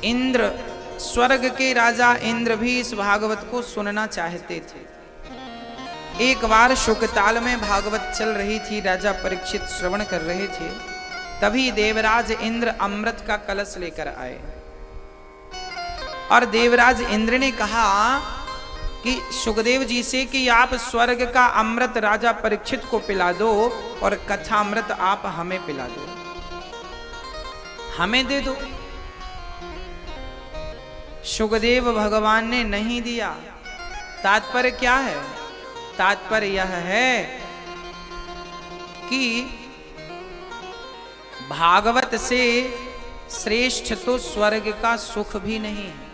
इंद्र, स्वर्ग के राजा इंद्र भी इस भागवत को सुनना चाहते थे। एक बार शुकताल में भागवत चल रही थी, राजा परीक्षित श्रवण कर रहे थे, तभी देवराज इंद्र अमृत का कलश लेकर आए और देवराज इंद्र ने कहा कि सुखदेव जी से कि आप स्वर्ग का अमृत राजा परीक्षित को पिला दो और कथा अमृत आप हमें पिला दो, हमें दे दो। सुखदेव भगवान ने नहीं दिया। तात्पर्य क्या है? तात्पर्य यह है कि भागवत से श्रेष्ठ तो स्वर्ग का सुख भी नहीं है।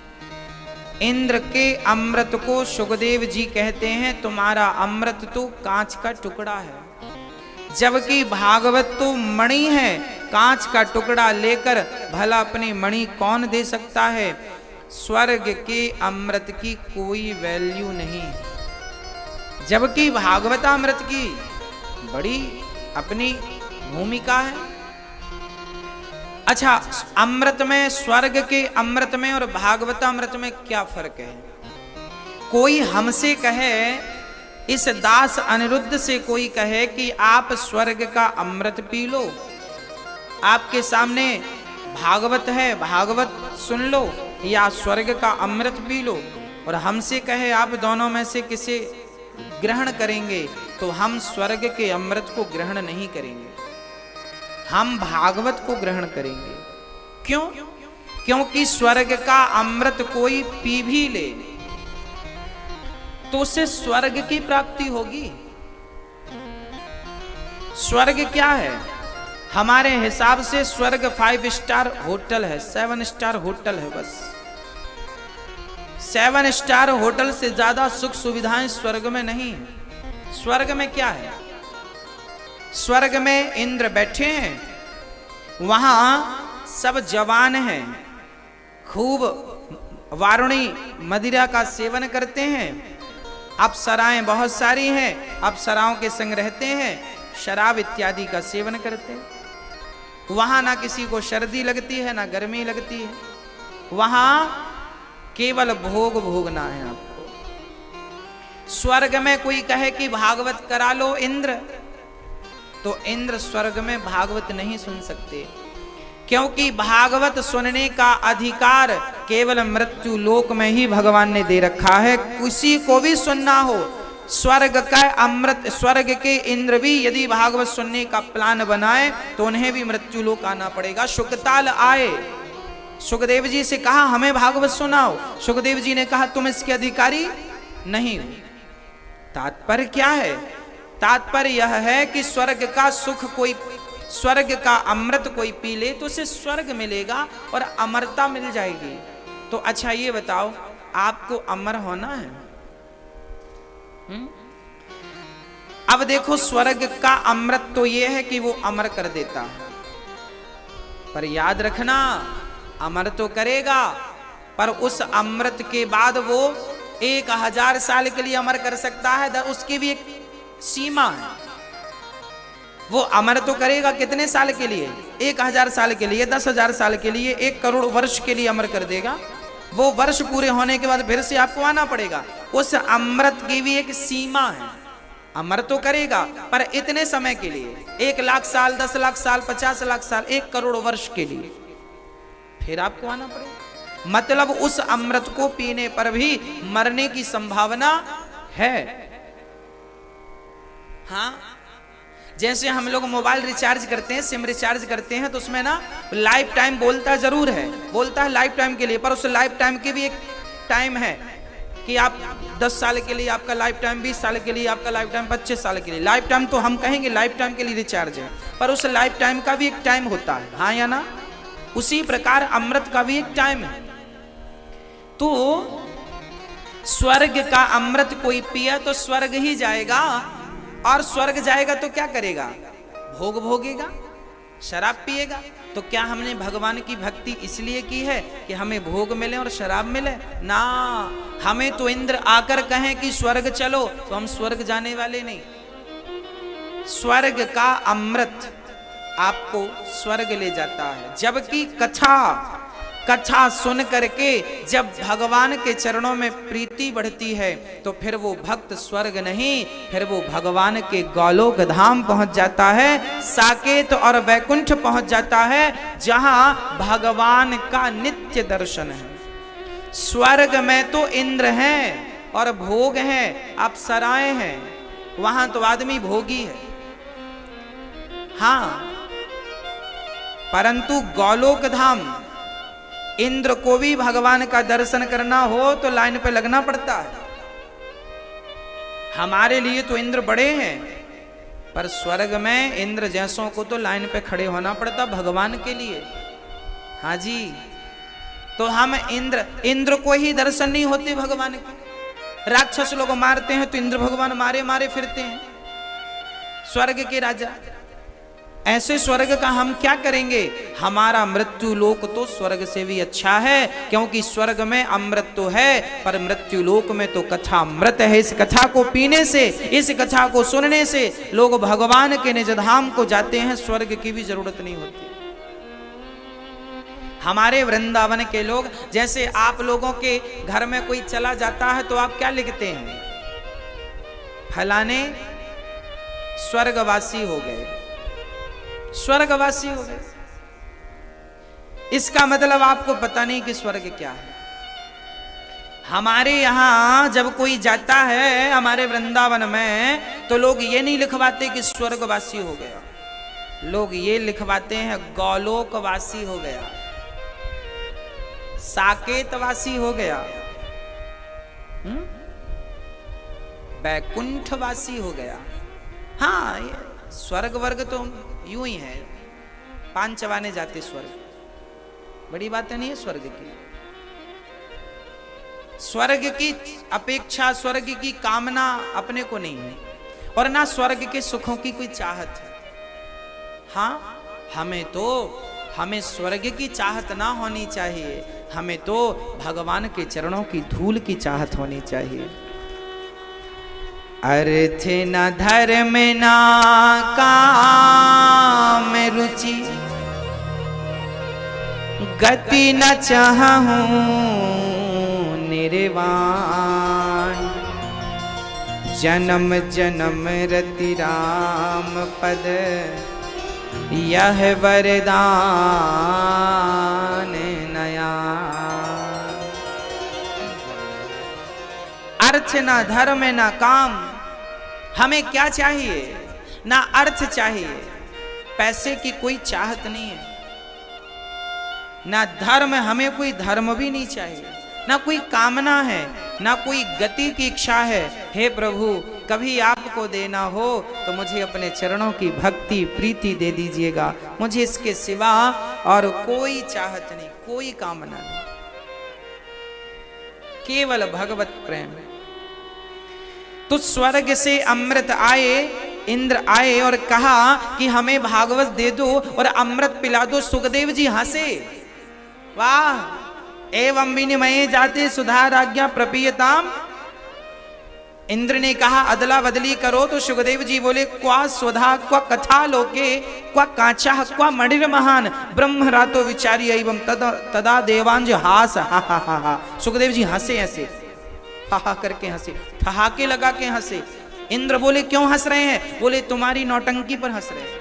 इंद्र के अमृत को सुखदेव जी कहते हैं तुम्हारा अमृत तो कांच का टुकड़ा है, जबकि भागवत तो मणि है। कांच का टुकड़ा लेकर भला अपनी मणि कौन दे सकता है? स्वर्ग के अमृत की कोई वैल्यू नहीं, जबकि भागवतामृत की बड़ी अपनी भूमिका है। अच्छा, अमृत में, स्वर्ग के अमृत में और भागवतामृत में क्या फर्क है? कोई हमसे कहे, इस दास अनिरुद्ध से कोई कहे कि आप स्वर्ग का अमृत पी लो, आपके सामने भागवत है, भागवत सुन लो, या स्वर्ग का अमृत पी लो, और हमसे कहे आप दोनों में से किसे ग्रहण करेंगे, तो हम स्वर्ग के अमृत को ग्रहण नहीं करेंगे, हम भागवत को ग्रहण करेंगे। क्यों? क्योंकि स्वर्ग का अमृत कोई पी भी ले तो उसे स्वर्ग की प्राप्ति होगी। स्वर्ग क्या है? हमारे हिसाब से स्वर्ग 5 स्टार होटल है, 7 स्टार होटल है, बस 7 स्टार होटल से ज्यादा सुख सुविधाएं स्वर्ग में नहीं है। स्वर्ग में क्या है? स्वर्ग में इंद्र बैठे हैं, वहां सब जवान हैं, खूब वारुणी मदिरा का सेवन करते हैं, अप्सराएं बहुत सारी हैं, अप्सराओं के संग रहते हैं, शराब इत्यादि का सेवन करते हैं। वहां ना किसी को सर्दी लगती है ना गर्मी लगती है, वहां केवल भोग भोगना है आपको। स्वर्ग में कोई कहे कि भागवत करा लो इंद्र, तो इंद्र स्वर्ग में भागवत नहीं सुन सकते, क्योंकि भागवत सुनने का अधिकार केवल मृत्यु लोक में ही भगवान ने दे रखा है। किसी को भी सुनना हो, स्वर्ग का अमृत, स्वर्ग के इंद्र भी यदि भागवत सुनने का प्लान बनाए तो उन्हें भी मृत्यु लोक आना पड़ेगा। शुकताल आए, सुखदेव जी से कहा हमें भागवत सुनाओ, सुखदेव जी ने कहा तुम इसके अधिकारी नहीं हो। तात्पर्य क्या है? तात्पर्य यह है कि स्वर्ग का सुख कोई, स्वर्ग का अमृत कोई पी ले तो उसे स्वर्ग मिलेगा और अमरता मिल जाएगी। तो अच्छा ये बताओ, आपको अमर होना है? अब देखो, स्वर्ग का अमृत तो ये है कि वो अमर कर देता है, पर याद रखना अमर तो करेगा, पर उस अमृत के बाद वो 1000 साल के लिए अमर कर सकता है, उसकी भी एक सीमा है। वो अमर तो करेगा कितने साल के लिए? 1000 साल के लिए, 10,000 साल के लिए, 1 करोड़ वर्ष के लिए अमर कर देगा। वो वर्ष पूरे होने के बाद फिर से आपको आना पड़ेगा। उस अमृत की भी एक सीमा है। अमर तो करेगा पर इतने समय के लिए, 1 लाख साल, 10 लाख साल, 50 लाख साल, 1 करोड़ वर्ष के लिए, फिर आपको आना पड़ेगा। मतलब उस अमृत को पीने पर भी मरने की संभावना है। हाँ, जैसे हम लोग मोबाइल रिचार्ज करते हैं, सिम रिचार्ज करते हैं, तो उसमें ना लाइफ टाइम बोलता जरूर है, बोलता है लाइफ टाइम के लिए, पर उस लाइफ टाइम की भी एक टाइम है कि आप 10 साल के लिए आपका लाइफ टाइम, 20 साल के लिए आपका लाइफ टाइम, 25 साल के लिए लाइफ टाइम। तो हम कहेंगे लाइफ टाइम के लिए रिचार्ज है, पर उस लाइफ टाइम का भी एक टाइम होता है, हाँ या ना? उसी प्रकार अमृत का भी एक टाइम है। तो स्वर्ग का अमृत कोई पिया तो स्वर्ग ही जाएगा, और स्वर्ग जाएगा तो क्या करेगा? भोग भोगेगा, शराब पिएगा। तो क्या हमने भगवान की भक्ति इसलिए की है कि हमें भोग मिले और शराब मिले? ना, हमें तो इंद्र आकर कहें कि स्वर्ग चलो तो हम स्वर्ग जाने वाले नहीं। स्वर्ग का अमृत आपको स्वर्ग ले जाता है, जबकि कथा कथा सुन करके जब भगवान के चरणों में प्रीति बढ़ती है तो फिर वो भक्त स्वर्ग नहीं, फिर वो भगवान के गोलोक धाम पहुंच जाता है, साकेत और वैकुंठ पहुंच जाता है, जहां भगवान का नित्य दर्शन है। स्वर्ग में तो इंद्र हैं और भोग है, अप्सराएं हैं, वहां तो आदमी भोगी है। हाँ, परंतु गोलोक धाम, इंद्र को भी भगवान का दर्शन करना हो तो लाइन पे लगना पड़ता है। हमारे लिए तो इंद्र बड़े हैं, पर स्वर्ग में इंद्र जैसों को तो लाइन पे खड़े होना पड़ता भगवान के लिए। हाँ जी, तो हम इंद्र को ही दर्शन नहीं होते भगवान के। राक्षस लोग मारते हैं तो इंद्र भगवान मारे मारे फिरते हैं, स्वर्ग के राजा। ऐसे स्वर्ग का हम क्या करेंगे? हमारा मृत्यु लोक तो स्वर्ग से भी अच्छा है, क्योंकि स्वर्ग में अमृत तो है, पर मृत्यु लोक में तो कथा अमृत है। इस कथा को पीने से, इस कथा को सुनने से लोग भगवान के निज धाम को जाते हैं, स्वर्ग की भी जरूरत नहीं होती। हमारे वृंदावन के लोग, जैसे आप लोगों के घर में कोई चला जाता है तो आप क्या लिखते हैं? फलाने स्वर्गवासी हो गए, स्वर्गवासी हो गए। इसका मतलब आपको पता नहीं कि स्वर्ग क्या है। हमारे यहां जब कोई जाता है हमारे वृंदावन में तो लोग ये नहीं लिखवाते कि स्वर्गवासी हो गया, लोग ये लिखवाते हैं गोलोकवासी हो गया, साकेतवासी हो गया, वैकुंठवासी हो गया। हाँ, ये स्वर्ग वर्ग तो यूं ही है, पान चबाने जाते स्वर्ग, बड़ी बात नहीं है स्वर्ग की। स्वर्ग की अपेक्षा, स्वर्ग की कामना अपने को नहीं है, और ना स्वर्ग के सुखों की कोई चाहत है। हाँ, हमें स्वर्ग की चाहत ना होनी चाहिए, हमें तो भगवान के चरणों की धूल की चाहत होनी चाहिए। अर्थ न धर्म ना काम रुचि, गति न चाहूं निर्वाण, जन्म जन्म रति राम पद यह वरदान नया। अर्थ ना धर्म ना काम, हमें क्या चाहिए? ना अर्थ चाहिए, पैसे की कोई चाहत नहीं है, ना धर्म, हमें कोई धर्म भी नहीं चाहिए, ना कोई कामना है, ना कोई गति की इच्छा है। हे प्रभु, कभी आपको देना हो तो मुझे अपने चरणों की भक्ति प्रीति दे दीजिएगा, मुझे इसके सिवा और कोई चाहत नहीं, कोई कामना नहीं, केवल भगवत प्रेम। तो स्वर्ग से अमृत आए, इंद्र आए और कहा कि हमें भागवत दे दो और अमृत पिला दो। सुखदेव जी हंसे, वाह, एवं विनिमये जाते सुधा राज्ञा प्रपीयताम। इंद्र ने कहा अदला बदली करो, तो सुखदेव जी बोले क्वा स्वधा क्वा कथा लोके क्वा कांचा क्वा मणिर महान ब्रह्म रातो विचारी एवं तदा देवांज हास। हा हा हा हा। सुखदेव जी हंसे, हंसे, हा हा करके हंसे, ठहाके लगा के हंसे। इंद्र बोले क्यों हंस रहे हैं? बोले तुम्हारी नौटंकी पर हंस रहे हैं।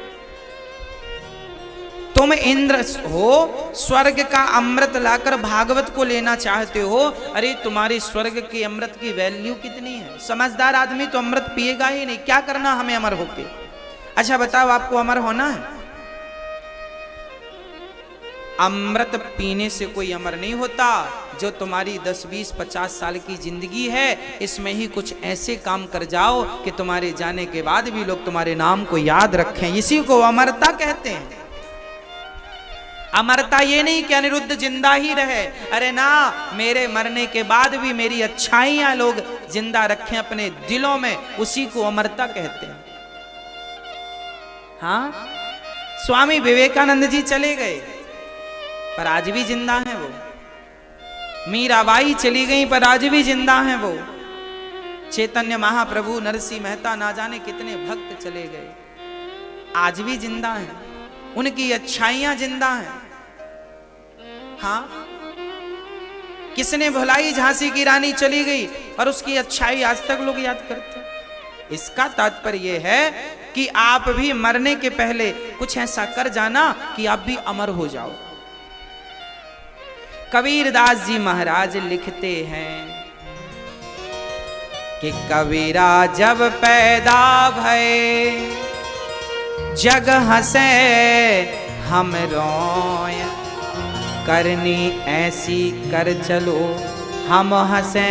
तुम इंद्र हो, स्वर्ग का अमृत लाकर भागवत को लेना चाहते हो। अरे तुम्हारे स्वर्ग के अमृत की वैल्यू कितनी है? समझदार आदमी तो अमृत पिएगा ही नहीं, क्या करना हमें अमर होके। अच्छा बताओ, आपको अमर होना है? अमृत पीने से कोई अमर नहीं होता। जो तुम्हारी 10, 20, 50 साल की जिंदगी है, इसमें ही कुछ ऐसे काम कर जाओ कि तुम्हारे जाने के बाद भी लोग तुम्हारे नाम को याद रखें। इसी को अमरता कहते हैं। अमरता ये नहीं कि अनिरुद्ध जिंदा ही रहे, अरे ना, मेरे मरने के बाद भी मेरी अच्छाइयां लोग जिंदा रखें अपने दिलों में, उसी को अमरता कहते हैं। हाँ, स्वामी विवेकानंद जी चले गए पर आज भी जिंदा हैं वो। मीराबाई चली गई पर आज भी जिंदा हैं वो। चैतन्य महाप्रभु, नरसिंह मेहता, ना जाने कितने भक्त चले गए, आज भी जिंदा हैं, उनकी अच्छाइयां जिंदा हैं। हाँ, किसने भुलाई झांसी की रानी चली गई और उसकी अच्छाई आज तक लोग याद करते हैं। इसका तात्पर्य यह है कि आप भी मरने के पहले कुछ ऐसा कर जाना कि आप भी अमर हो जाओ। कबीरदास जी महाराज लिखते हैं कि कबीरा जब पैदा भये जग हंसे हम रोए, करनी ऐसी कर चलो हम हंसे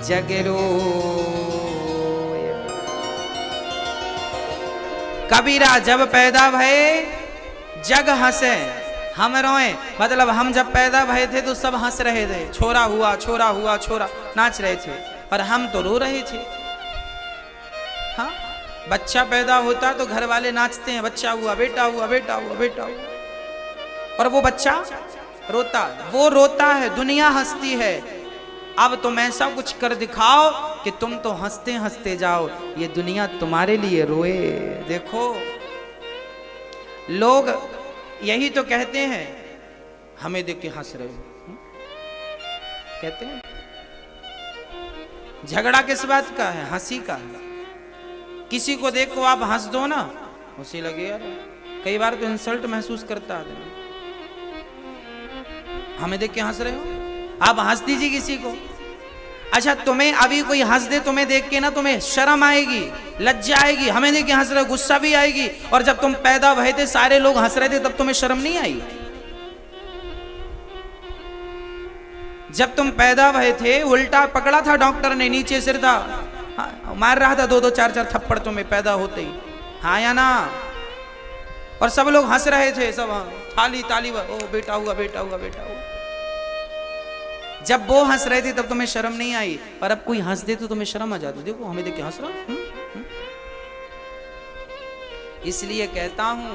जग रोए। कबीरा जब पैदा भये जग हंसे हम रोए, मतलब हम जब पैदा भये थे तो सब हंस रहे थे, छोरा हुआ छोरा हुआ छोरा नाच रहे थे, पर हम तो रो रहे थे। हाँ, बच्चा पैदा होता तो घर वाले नाचते हैं, बच्चा हुआ बेटा हुआ बेटा हुआ बेटा हुआ, और वो बच्चा रोता, वो रोता है, दुनिया हंसती है। अब तुम ऐसा कुछ कर दिखाओ कि तुम तो हंसते हंसते जाओ, ये दुनिया तुम्हारे लिए रोए। देखो लोग यही तो कहते हैं, हमें देख के हंस रहे हो, कहते हैं। झगड़ा किस बात का है? हंसी का है। किसी को देखो आप हंस दो ना, उसे लगे यार, कई बार तो इंसल्ट महसूस करता आदमी, हमें देख के हंस रहे हो। आप हंस दीजिए किसी को। अच्छा, तुम्हें अभी कोई हंस दे, तुम्हें देख के ना तुम्हें शर्म आएगी, लज्जा आएगी, हमें देख के हंस रहे हो, गुस्सा भी आएगी। और जब तुम पैदा भये थे सारे लोग हंस रहे थे, तब तुम्हें शर्म नहीं आई? जब तुम पैदा भये थे उल्टा पकड़ा था डॉक्टर ने, नीचे सिर था, हाँ, मार रहा था दो दो चार चार थप्पड़ तुम्हें पैदा होते ही, हाँ या ना? और सब लोग हंस रहे थे, सब थाली ताली, ओ बेटा हुआ बेटा हुआ बेटा हुआ। जब वो हंस रहे थे तब तुम्हें शर्म नहीं आई, पर अब कोई हंस दे तो तुम्हें शर्म आ जाती। देखो हमें देख के हंस रहा। इसलिए कहता हूं,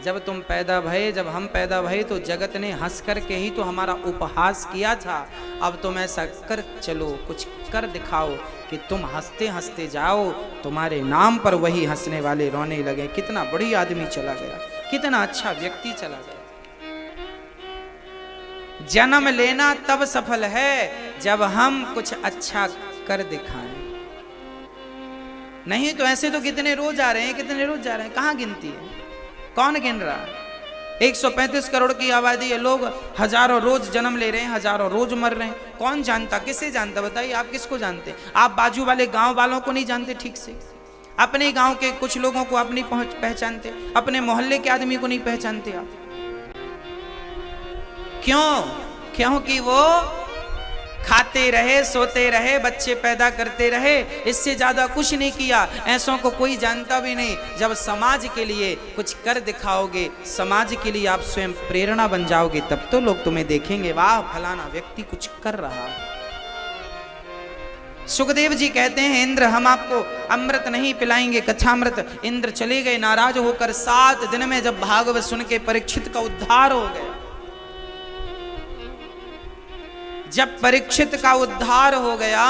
जब तुम पैदा भये, जब हम पैदा भये तो जगत ने हंस करके ही तो हमारा उपहास किया था। अब तुम ऐसा कर चलो, कुछ कर दिखाओ कि तुम हंसते हंसते जाओ, तुम्हारे नाम पर वही हंसने वाले रोने लगे। कितना बड़ी आदमी चला गया, कितना अच्छा व्यक्ति चला गया। जन्म लेना तब सफल है जब हम कुछ अच्छा कर दिखाएं, नहीं तो ऐसे तो कितने रोज आ रहे हैं, कितने रोज जा रहे हैं, कहां गिनती है, कौन गिन रहा है? 135 करोड़ की आबादी है, लोग हजारों रोज जन्म ले रहे हैं, हजारों रोज मर रहे हैं। कौन जानता, किसे जानता? बताइए, आप किसको जानते? आप बाजू वाले गांव वालों को नहीं जानते ठीक से, अपने गांव के कुछ लोगों को आप नहीं पहचानते, अपने मोहल्ले के आदमी को नहीं पहचानते आप। क्यों? क्योंकि वो खाते रहे, सोते रहे, बच्चे पैदा करते रहे, इससे ज्यादा कुछ नहीं किया। ऐसों को कोई जानता भी नहीं। जब समाज के लिए कुछ कर दिखाओगे, समाज के लिए आप स्वयं प्रेरणा बन जाओगे, तब तो लोग तुम्हें देखेंगे, वाह फलाना व्यक्ति कुछ कर रहा है। सुखदेव जी कहते हैं, इंद्र हम आपको अमृत नहीं पिलाएंगे, कथामृत। इंद्र चले गए नाराज होकर। 7 दिन में जब भागवत सुन के परीक्षित का उद्धार हो गया, जब परीक्षित का उद्धार हो गया,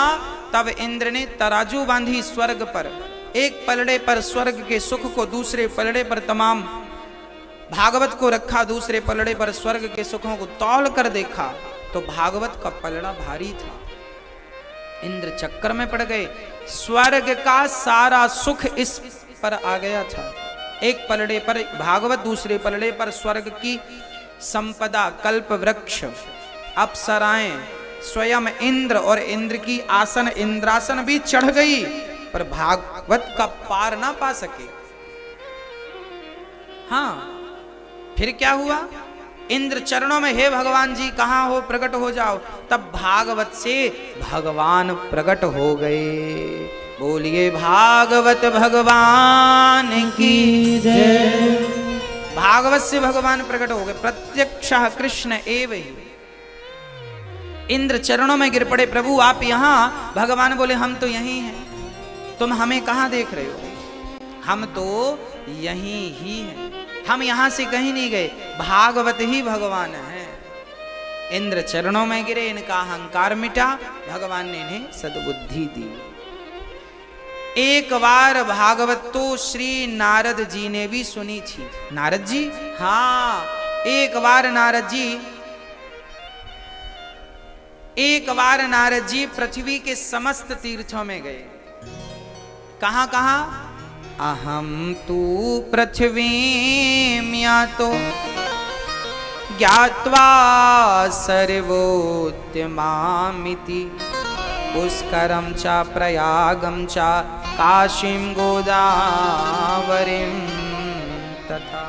तब इंद्र ने तराजू बांधी स्वर्ग पर। एक पलड़े पर स्वर्ग के सुख को, दूसरे पलड़े पर तमाम भागवत को रखा, दूसरे पलड़े पर स्वर्ग के सुखों को तौल कर देखा तो भागवत का पलड़ा भारी था। इंद्र चक्कर में पड़ गए। स्वर्ग का सारा सुख इस पर आ गया था। एक पलड़े पर भागवत, दूसरे पलड़े पर स्वर्ग की संपदा, कल्प वृक्ष, अप्सराएं, स्वयं इंद्र, और इंद्र की आसन, इंद्रासन भी चढ़ गई, पर भागवत का पार ना पा सके। हाँ, फिर क्या हुआ? इंद्र चरणों में, हे भगवान जी कहाँ हो, प्रकट हो जाओ। तब भागवत से भगवान प्रकट हो गए। बोलिए भागवत भगवान की जय। भागवत से भगवान प्रकट हो गए। प्रत्यक्षः कृष्ण एव ही। इंद्र चरणों में गिर पड़े, प्रभु आप यहाँ। भगवान बोले, हम तो यहीं हैं, तुम हमें कहाँ देख रहे हो? हम तो यहीं ही हैं, हम यहां से कहीं नहीं गए, भागवत ही भगवान है। इंद्र चरणों में गिरे, इनका अहंकार मिटा, भगवान ने इन्हें सद्बुद्धि दी। एक बार भागवत तो श्री नारद जी ने भी सुनी थी। नारद जी, हाँ, एक बार नारद जी एक बार नारद जी पृथ्वी के समस्त तीर्थों में गए। कहां कहां? अहम तू पृथ्वीं तो ज्ञात्वा सर्वोत्तमामिति पुष्करम च प्रयागम च काशीं गोदावरीं तथा।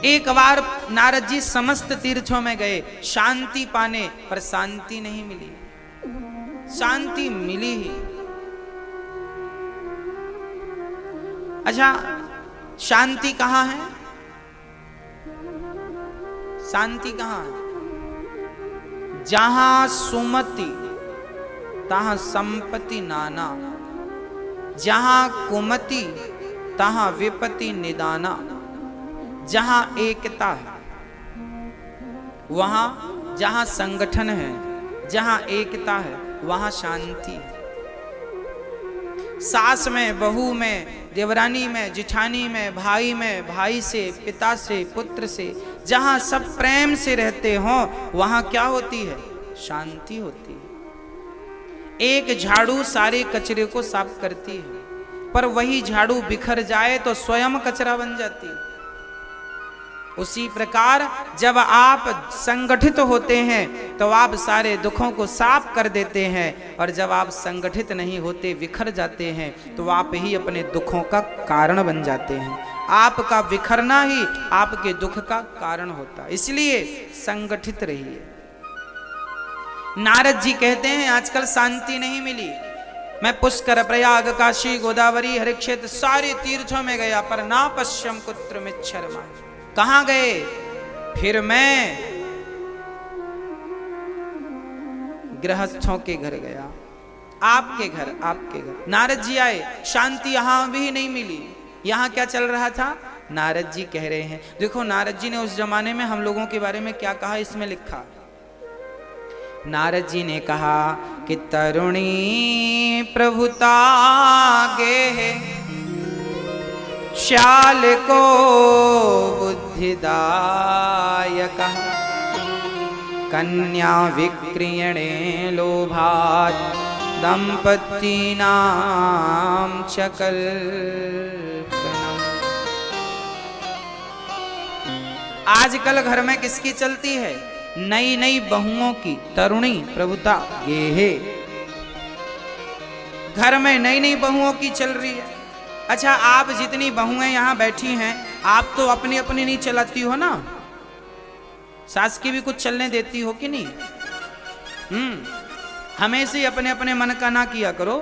एक बार नारद जी समस्त तीर्थों में गए शांति पाने, पर शांति नहीं मिली। शांति मिली ही। अच्छा, शांति कहां है? शांति कहां है? जहां सुमति तहां संपत्ति नाना, जहां कुमति तहां विपत्ति निदाना। जहां एकता है, वहां जहां संगठन है, जहां एकता है वहां शांति है। सास में, बहू में, देवरानी में, जिठानी में, भाई में, भाई से, पिता से, पुत्र से, जहां सब प्रेम से रहते हो वहां क्या होती है? शांति होती है। एक झाड़ू सारे कचरे को साफ करती है, पर वही झाड़ू बिखर जाए तो स्वयं कचरा बन जाती है। उसी प्रकार जब आप संगठित होते हैं तो आप सारे दुखों को साफ कर देते हैं, और जब आप संगठित नहीं होते, बिखर जाते हैं, तो आप ही अपने दुखों का कारण बन जाते हैं। आपका बिखरना ही आपके दुख का कारण होता है। इसलिए संगठित रहिए। नारद जी कहते हैं आजकल शांति नहीं मिली। मैं पुष्कर, प्रयाग, काशी, गोदावरी, हरि क्षेत्र सारे तीर्थों में गया, पर ना पश्यम कुत्र मिच्छरमा। कहां गए? फिर मैं गृहस्थों के घर गया। आपके घर, आपके घर नारद जी आए, शांति यहां भी नहीं मिली। यहां क्या चल रहा था? नारद जी कह रहे हैं, देखो नारद जी ने उस जमाने में हम लोगों के बारे में क्या कहा, इसमें लिखा। नारद जी ने कहा कि तरुणी प्रभुता गे है, श्याल को बुद्धिदायक, कन्या विक्रियणे लोभात् दंपतीनां च कल्पनम्। आजकल घर में किसकी चलती है? नई नई बहुओं की। तरुणी प्रभुता गेहे, घर में नई नई बहुओं की चल रही है। अच्छा, आप जितनी बहुएं यहां बैठी हैं, आप तो अपनी अपनी नहीं चलाती हो ना, सास की भी कुछ चलने देती हो कि नहीं? हमेशा ही अपने अपने मन का ना किया करो,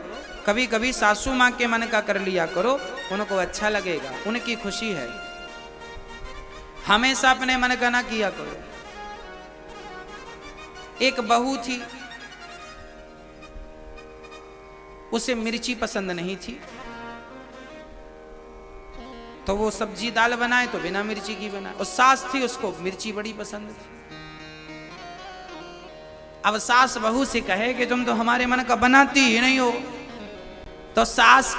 कभी कभी सासू माँ के मन का कर लिया करो, उनको अच्छा लगेगा, उनकी खुशी है। हमेशा अपने मन का ना किया करो। एक बहू थी, उसे मिर्ची पसंद नहीं थी, तो वो सब्जी दाल बनाए तो बिना मिर्ची की बनाए। और सास थी, उसको मिर्ची बड़ी पसंद थी। अब सास बहू से कहे कि तुम तो हमारे मन का बनाती ही नहीं हो, तो सास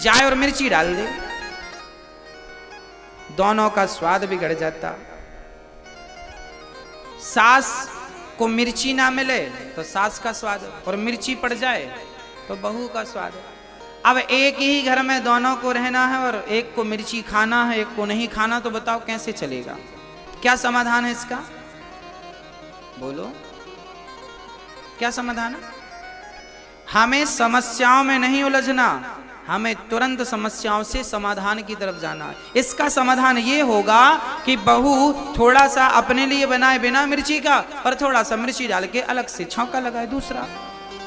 जाए और मिर्ची डाल दे, दोनों का स्वाद बिगड़ जाता। सास को मिर्ची ना मिले तो सास का स्वाद, और मिर्ची पड़ जाए तो बहू का स्वाद। अब एक ही घर में दोनों को रहना है और एक को मिर्ची खाना है, एक को नहीं खाना, तो बताओ कैसे चलेगा? क्या समाधान है इसका? बोलो, क्या समाधान है? हमें समस्याओं में नहीं उलझना, हमें तुरंत समस्याओं से समाधान की तरफ जाना है। इसका समाधान ये होगा कि बहू थोड़ा सा अपने लिए बनाए बिना मिर्ची का, और थोड़ा सा मिर्ची डाल के अलग से छौंका लगाए दूसरा।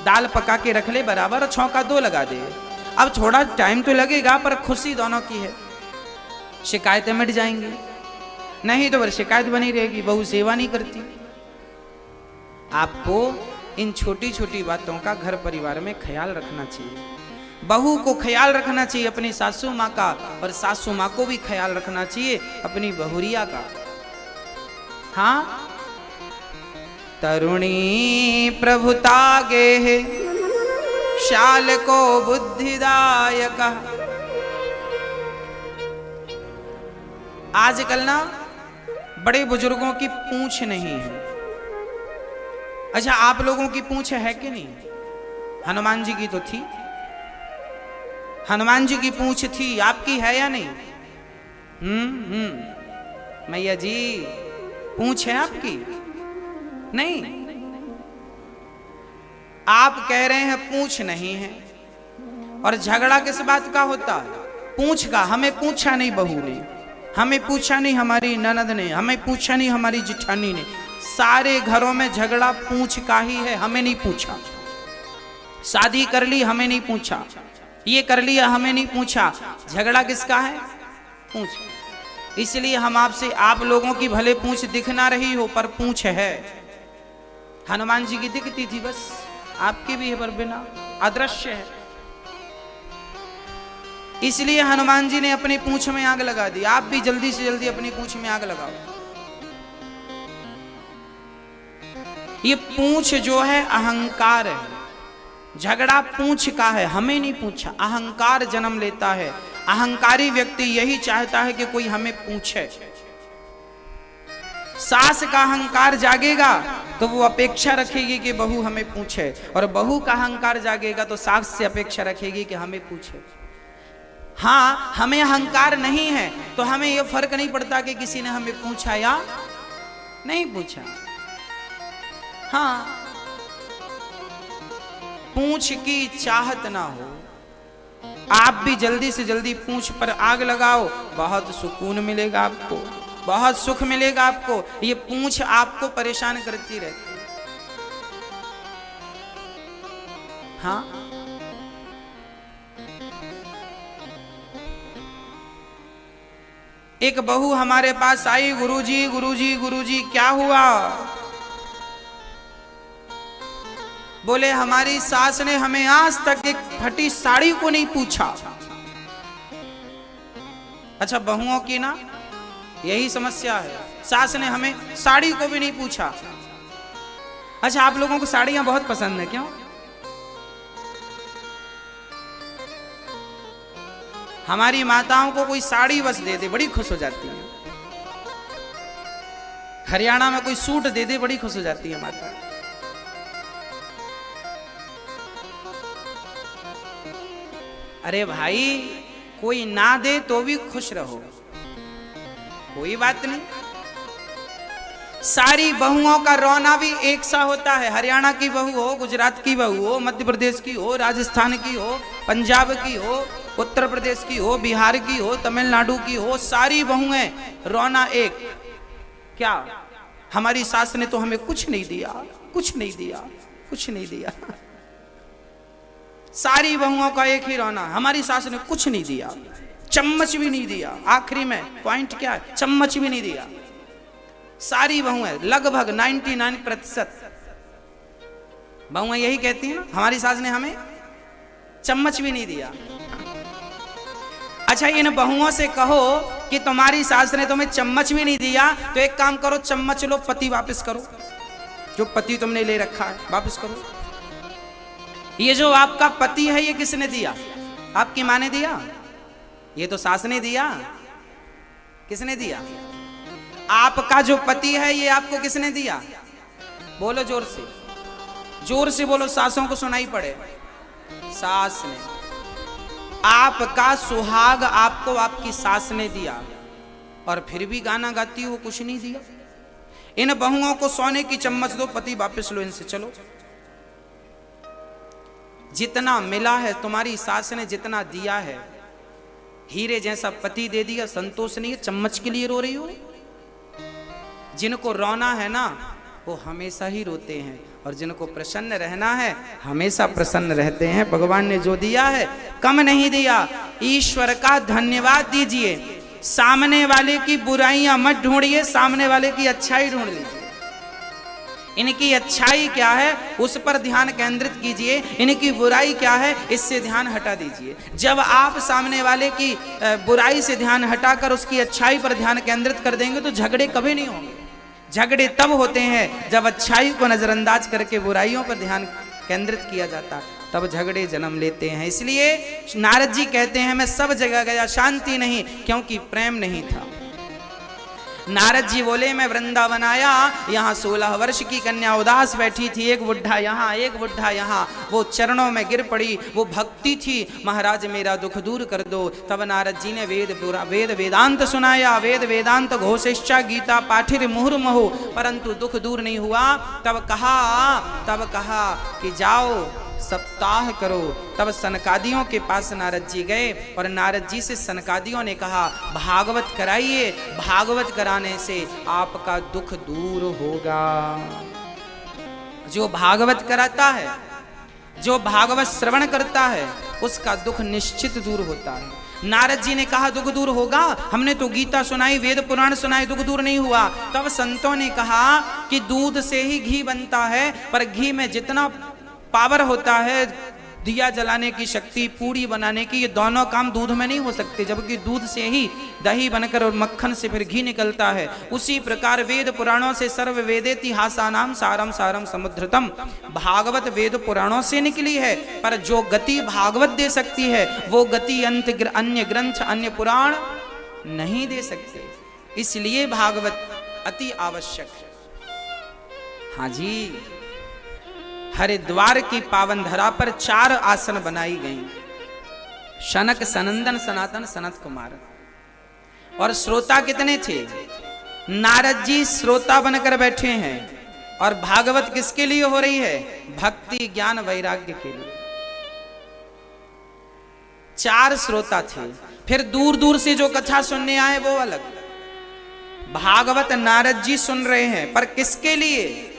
दाल पका के रख ले बराबर, और छौंका दो लगा दे। अब थोड़ा टाइम तो लगेगा, पर खुशी दोनों की है, शिकायतें मिट जाएंगी। नहीं तो फिर शिकायत बनी रहेगी, बहू सेवा नहीं करती। आपको इन छोटी छोटी बातों का घर परिवार में ख्याल रखना चाहिए। बहू को ख्याल रखना चाहिए अपनी सासू माँ का, और सासू माँ को भी ख्याल रखना चाहिए अपनी बहुरिया का। हाँ, तरुणी प्रभुता गे है, श्याल को बुद्धिदायक। आजकल ना बड़े बुजुर्गों की पूंछ नहीं है, अच्छा, आप लोगों की पूंछ है कि नहीं? हनुमान जी की तो थी, हनुमान जी की पूंछ थी, आपकी है या नहीं? मैया जी पूंछ है आपकी? नहीं, आप कह रहे हैं पूंछ नहीं है, और झगड़ा किस बात का होता है? पूंछ का। हमें पूछा नहीं बहू ने, हमें पूछा नहीं हमारी ननद ने, हमें पूछा नहीं हमारी जिठानी ने। सारे घरों में झगड़ा पूंछ का ही है, हमें नहीं पूछा। शादी कर ली, हमें नहीं पूछा। ये कर लिया, हमें नहीं पूछा। झगड़ा किसका है? पूंछ। इसलिए हम आपसे, आप लोगों की भले पूंछ दिख ना रही हो, पर पूंछ है। हनुमान जी की दिखती थी बस, आपकी भी है पर बिना, अदृश्य है। इसलिए हनुमान जी ने अपनी पूंछ में आग लगा दी। आप भी जल्दी से जल्दी अपनी पूंछ में आग लगाओ। ये पूंछ जो है अहंकार है, झगड़ा पूंछ का है, हमें नहीं पूछा। अहंकार जन्म लेता है। अहंकारी व्यक्ति यही चाहता है कि कोई हमें पूछे। सास का अहंकार जागेगा तो वो अपेक्षा रखेगी कि बहू हमें पूछे, और बहू का अहंकार जागेगा तो सास से अपेक्षा रखेगी कि हमें पूछे। हाँ, हमें अहंकार नहीं है तो हमें यह फर्क नहीं पड़ता कि किसी ने हमें पूछा या नहीं पूछा। हाँ, पूंछ की चाहत ना हो। आप भी जल्दी से जल्दी पूंछ पर आग लगाओ, बहुत सुकून मिलेगा आपको, बहुत सुख मिलेगा आपको। ये पूंछ आपको परेशान करती रहती है। हाँ, एक बहू हमारे पास आई, गुरुजी गुरुजी गुरुजी क्या हुआ? बोले हमारी सास ने हमें आज तक एक फटी साड़ी को नहीं पूछा। अच्छा, बहुओं की ना यही समस्या है, सास ने हमें साड़ी को भी नहीं पूछा। अच्छा, आप लोगों को साड़ियां बहुत पसंद है क्यों? हमारी माताओं को कोई साड़ी बस दे दे बड़ी खुश हो जाती है। हरियाणा में कोई सूट दे दे बड़ी खुश हो जाती है माता। अरे भाई, कोई ना दे तो भी खुश रहो, कोई बात नहीं। सारी बहुओं का रोना भी एक सा होता है। हरियाणा की बहू हो, गुजरात की बहू हो, मध्य प्रदेश की हो, राजस्थान की हो, पंजाब की हो, उत्तर प्रदेश की हो, बिहार की हो, तमिलनाडु की हो, सारी बहुएं रोना एक। क्या हमारी सास ने तो हमें कुछ नहीं दिया, कुछ नहीं दिया, कुछ नहीं दिया। सारी बहुओं का एक ही रोना, हमारी सास ने कुछ नहीं दिया, चम्मच भी नहीं दिया। आखिरी में पॉइंट क्या है? चम्मच भी नहीं दिया। सारी बहुएं, लगभग 99% बहुएं यही कहती हैं, हमारी सास ने हमें चम्मच भी नहीं दिया। अच्छा, इन बहुओं से कहो कि तुम्हारी सास ने तुम्हें चम्मच भी नहीं दिया, तो एक काम करो, चम्मच लो, पति वापस करो। जो पति तुमने ले रखा है वापस करो। ये जो आपका पति है, ये किसने दिया? आपकी माँ ने दिया? ये तो सास ने दिया। किसने दिया? आपका जो पति है, ये आपको किसने दिया? बोलो जोर से, जोर से बोलो, सासों को सुनाई पड़े। सास ने। आपका सुहाग आपको आपकी सास ने दिया, और फिर भी गाना गाती हो कुछ नहीं दिया। इन बहुओं को सोने की चम्मच दो, पति वापस लो, इनसे चलो। जितना मिला है, तुम्हारी सास ने जितना दिया है, हीरे जैसा पति दे दिया, संतोष नहीं है, चम्मच के लिए रो रही हो। जिनको रोना है ना, वो हमेशा ही रोते हैं, और जिनको प्रसन्न रहना है हमेशा प्रसन्न रहते हैं। भगवान ने जो दिया है कम नहीं दिया। ईश्वर का धन्यवाद दीजिए। सामने वाले की बुराइयां मत ढूंढिए, सामने वाले की अच्छाई ढूंढ लीजिए। इनकी अच्छाई क्या है उस पर ध्यान केंद्रित कीजिए, इनकी बुराई क्या है इससे ध्यान हटा दीजिए। जब आप सामने वाले की बुराई से ध्यान हटाकर उसकी अच्छाई पर ध्यान केंद्रित कर देंगे तो झगड़े कभी नहीं होंगे। झगड़े तब होते हैं जब अच्छाई को नजरअंदाज करके बुराइयों पर ध्यान केंद्रित किया जाता, तब झगड़े जन्म लेते हैं। इसलिए नारद जी कहते हैं, मैं सब जगह गया शांति नहीं, क्योंकि प्रेम नहीं था। नारद जी बोले मैं वृंदावन आया, यहाँ 16 वर्ष की कन्या उदास बैठी थी, एक बुढ़ा यहाँ एक बुढ़ा यहाँ, वो चरणों में गिर पड़ी, वो भक्ति थी, महाराज मेरा दुख दूर कर दो। तब नारद जी ने वेद वेदांत सुनाया, वेद वेदांत घोषिष्ठा गीता पाठिर मुहुर्मुहु, परंतु दुख दूर नहीं हुआ। तब कहा कि जाओ सप्ताह करो। तब सनकादियों के पास नारद जी गए और नारद जी से सनकादियों ने कहा भागवत कराइए, भागवत कराने से आपका दुख दूर होगा। जो भागवत कराता है, जो भागवत श्रवण करता है, उसका दुख निश्चित दूर होता है। नारद जी ने कहा दुख दूर होगा, हमने तो गीता सुनाई, वेद पुराण सुनाई, दुख दूर नहीं हुआ। तब संतों ने कहा कि दूध से ही घी बनता है, पर घी में जितना पावर होता है, दिया जलाने की शक्ति, पूड़ी बनाने की, ये दोनों काम दूध में नहीं हो सकते, जबकि दूध से ही दही बनकर और मक्खन से फिर घी निकलता है। उसी प्रकार वेद पुराणों से सर्व वेदेतिहासानाम सारम सारम समुद्रतम, भागवत वेद पुराणों से निकली है, पर जो गति भागवत दे सकती है वो गति अन्य ग्रंथ अन्य पुराण नहीं दे सकते। इसलिए भागवत अति आवश्यक है। हाँ जी, हरिद्वार की पावन धरा पर 4 आसन बनाई गई। शनक सनंदन सनातन सनत कुमार। और श्रोता कितने थे? नारद जी श्रोता बनकर बैठे हैं। और भागवत किसके लिए हो रही है? भक्ति ज्ञान वैराग्य के लिए। 4 श्रोता थे। फिर दूर दूर से जो कथा सुनने आए वो अलग। भागवत नारद जी सुन रहे हैं, पर किसके लिए?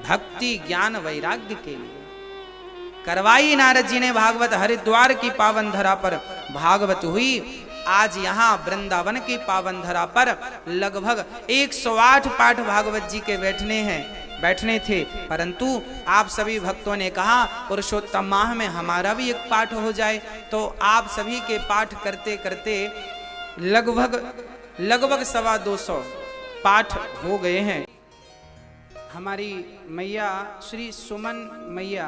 भक्ति ज्ञान वैराग्य के लिए करवाई नारद जी ने भागवत। हरिद्वार की पावन धरा पर भागवत हुई। आज यहाँ वृंदावन की पावन धरा पर लगभग 108 पाठ भागवत जी के बैठने थे, परंतु आप सभी भक्तों ने कहा पुरुषोत्तम माह में हमारा भी एक पाठ हो जाए, तो आप सभी के पाठ करते करते लगभग 250 पाठ हो गए हैं। हमारी मैया श्री सुमन मैया,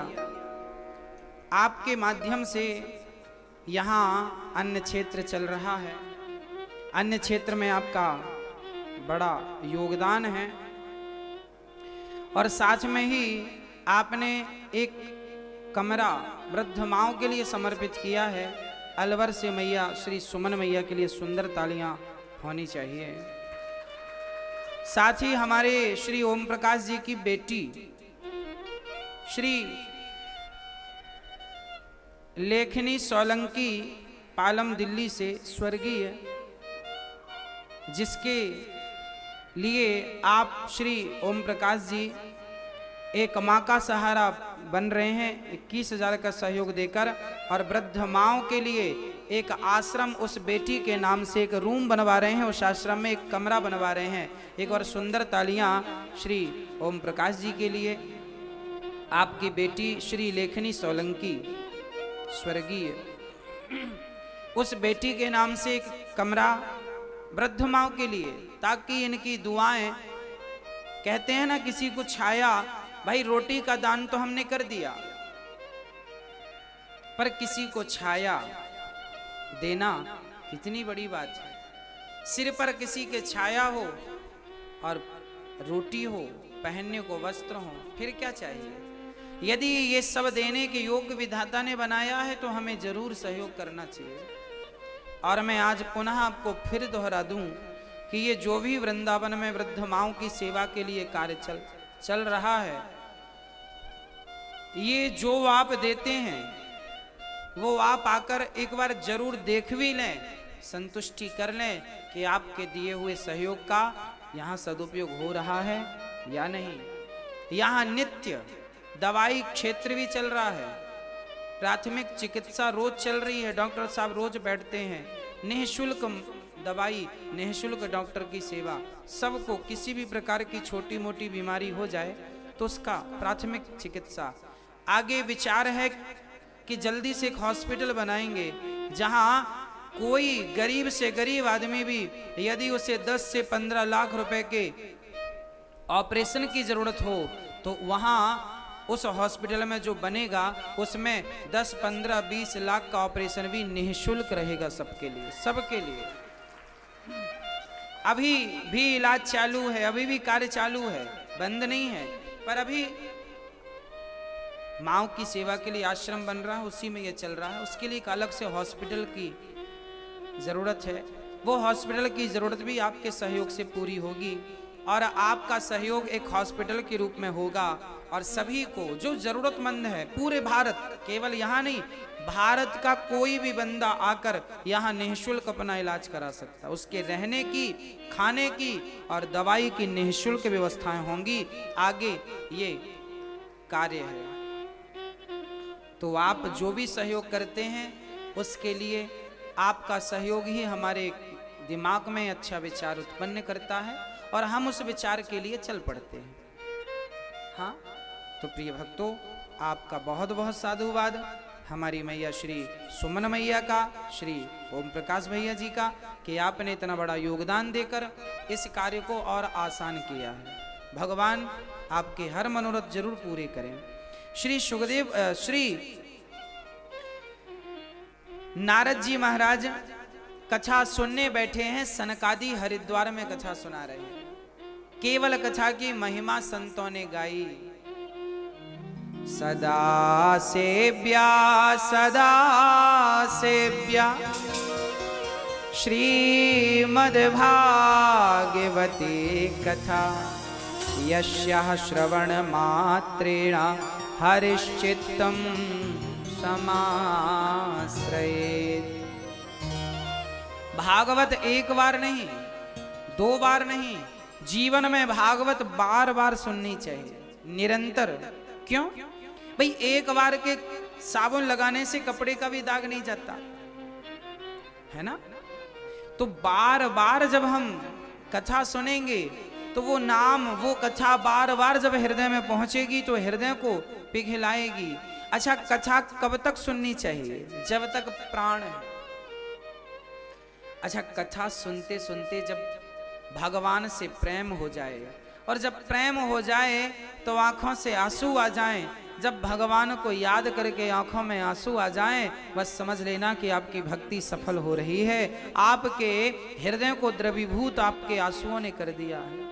आपके माध्यम से यहाँ अन्न क्षेत्र चल रहा है। अन्न क्षेत्र में आपका बड़ा योगदान है और साथ में ही आपने एक कमरा वृद्ध माओं के लिए समर्पित किया है। अलवर से मैया श्री सुमन मैया के लिए सुंदर तालियां होनी चाहिए। साथ ही हमारे श्री ओम प्रकाश जी की बेटी श्री लेखनी सोलंकी पालम दिल्ली से स्वर्गीय, जिसके लिए आप श्री ओम प्रकाश जी एक माँ का सहारा बन रहे हैं 21,000 का सहयोग देकर, और वृद्ध माओं के लिए एक आश्रम उस बेटी के नाम से एक रूम बनवा रहे हैं, उस आश्रम में एक कमरा बनवा रहे हैं। एक और सुंदर तालियां श्री ओम प्रकाश जी के लिए। आपकी बेटी श्री लेखनी सोलंकी स्वर्गीय, उस बेटी के नाम से एक कमरा वृद्ध माओं के लिए, ताकि इनकी दुआएं, कहते हैं ना किसी को छाया, भाई रोटी का दान तो हमने कर दिया, पर किसी को छाया देना कितनी बड़ी बात है। सिर पर किसी के छाया हो और रोटी हो, पहनने को वस्त्र हो, फिर क्या चाहिए। यदि ये सब देने के योग्य विधाता ने बनाया है तो हमें जरूर सहयोग करना चाहिए। और मैं आज पुनः आपको फिर दोहरा दूं कि ये जो भी वृंदावन में वृद्ध माओं की सेवा के लिए कार्य चल रहा है, ये जो आप देते हैं वो आप आकर एक बार जरूर देख भी लें, संतुष्टि कर लें कि आपके दिए हुए सहयोग का यहाँ सदुपयोग हो रहा है या नहीं। यहाँ नित्य दवाई क्षेत्र भी चल रहा है, प्राथमिक चिकित्सा रोज चल रही है, डॉक्टर साहब रोज बैठते हैं, निःशुल्क दवाई, निःशुल्क डॉक्टर की सेवा। सबको किसी भी प्रकार की छोटी मोटी बीमारी हो जाए तो उसका प्राथमिक चिकित्सा। आगे विचार है कि जल्दी से एक हॉस्पिटल बनाएंगे जहां कोई गरीब से गरीब आदमी भी यदि उसे 10 से 15 लाख रुपए के ऑपरेशन की जरूरत हो तो वहां उस हॉस्पिटल में जो बनेगा उसमें 10, 15, 20 लाख का ऑपरेशन भी निःशुल्क रहेगा सबके लिए, सबके लिए। अभी भी इलाज चालू है, अभी भी कार्य चालू है, बंद नहीं है, पर अभी माओ की सेवा के लिए आश्रम बन रहा है, उसी में ये चल रहा है। उसके लिए एक अलग से हॉस्पिटल की जरूरत है। वो हॉस्पिटल की जरूरत भी आपके सहयोग से पूरी होगी और आपका सहयोग एक हॉस्पिटल के रूप में होगा और सभी को जो जरूरतमंद है पूरे भारत, केवल यहाँ नहीं, भारत का कोई भी बंदा आकर यहाँ निःशुल्क अपना इलाज करा सकता। उसके रहने की, खाने की और दवाई की निःशुल्क व्यवस्थाएं होंगी। आगे ये कार्य है, तो आप जो भी सहयोग करते हैं उसके लिए आपका सहयोग ही हमारे दिमाग में अच्छा विचार उत्पन्न करता है और हम उस विचार के लिए चल पड़ते हैं। हाँ, तो प्रिय भक्तों, आपका बहुत बहुत साधुवाद हमारी मैया श्री सुमन मैया का, श्री ओम प्रकाश भैया जी का, कि आपने इतना बड़ा योगदान देकर इस कार्य को और आसान किया है। भगवान आपके हर मनोरथ जरूर पूरे करें। श्री सुखदेव, श्री नारद जी महाराज कथा सुनने बैठे हैं। सनकादि हरिद्वार में कथा सुना रहे हैं। केवल कथा की महिमा संतों ने गाई। सदा सेव्या श्रीमद्भागवती कथा यस्याः श्रवण मात्रेण हरिश्चित्तं समाश्रयेत्। भागवत एक बार नहीं, दो बार नहीं, जीवन में भागवत बार बार सुननी चाहिए, निरंतर। क्यों भाई? एक बार के साबुन लगाने से कपड़े का भी दाग नहीं जाता है ना। तो बार बार जब हम कथा सुनेंगे तो वो नाम, वो कथा बार बार जब हृदय में पहुंचेगी तो हृदय को पिघलाएगी। अच्छा, कथा कब तक सुननी चाहिए? जब तक प्राण है। अच्छा, कथा सुनते सुनते जब भगवान से प्रेम हो जाए, और जब प्रेम हो जाए तो आंखों से आंसू आ जाएं, जब भगवान को याद करके आंखों में आंसू आ जाएं, बस समझ लेना कि आपकी भक्ति सफल हो रही है। आपके हृदय को द्रवीभूत आपके आंसुओं ने कर दिया है,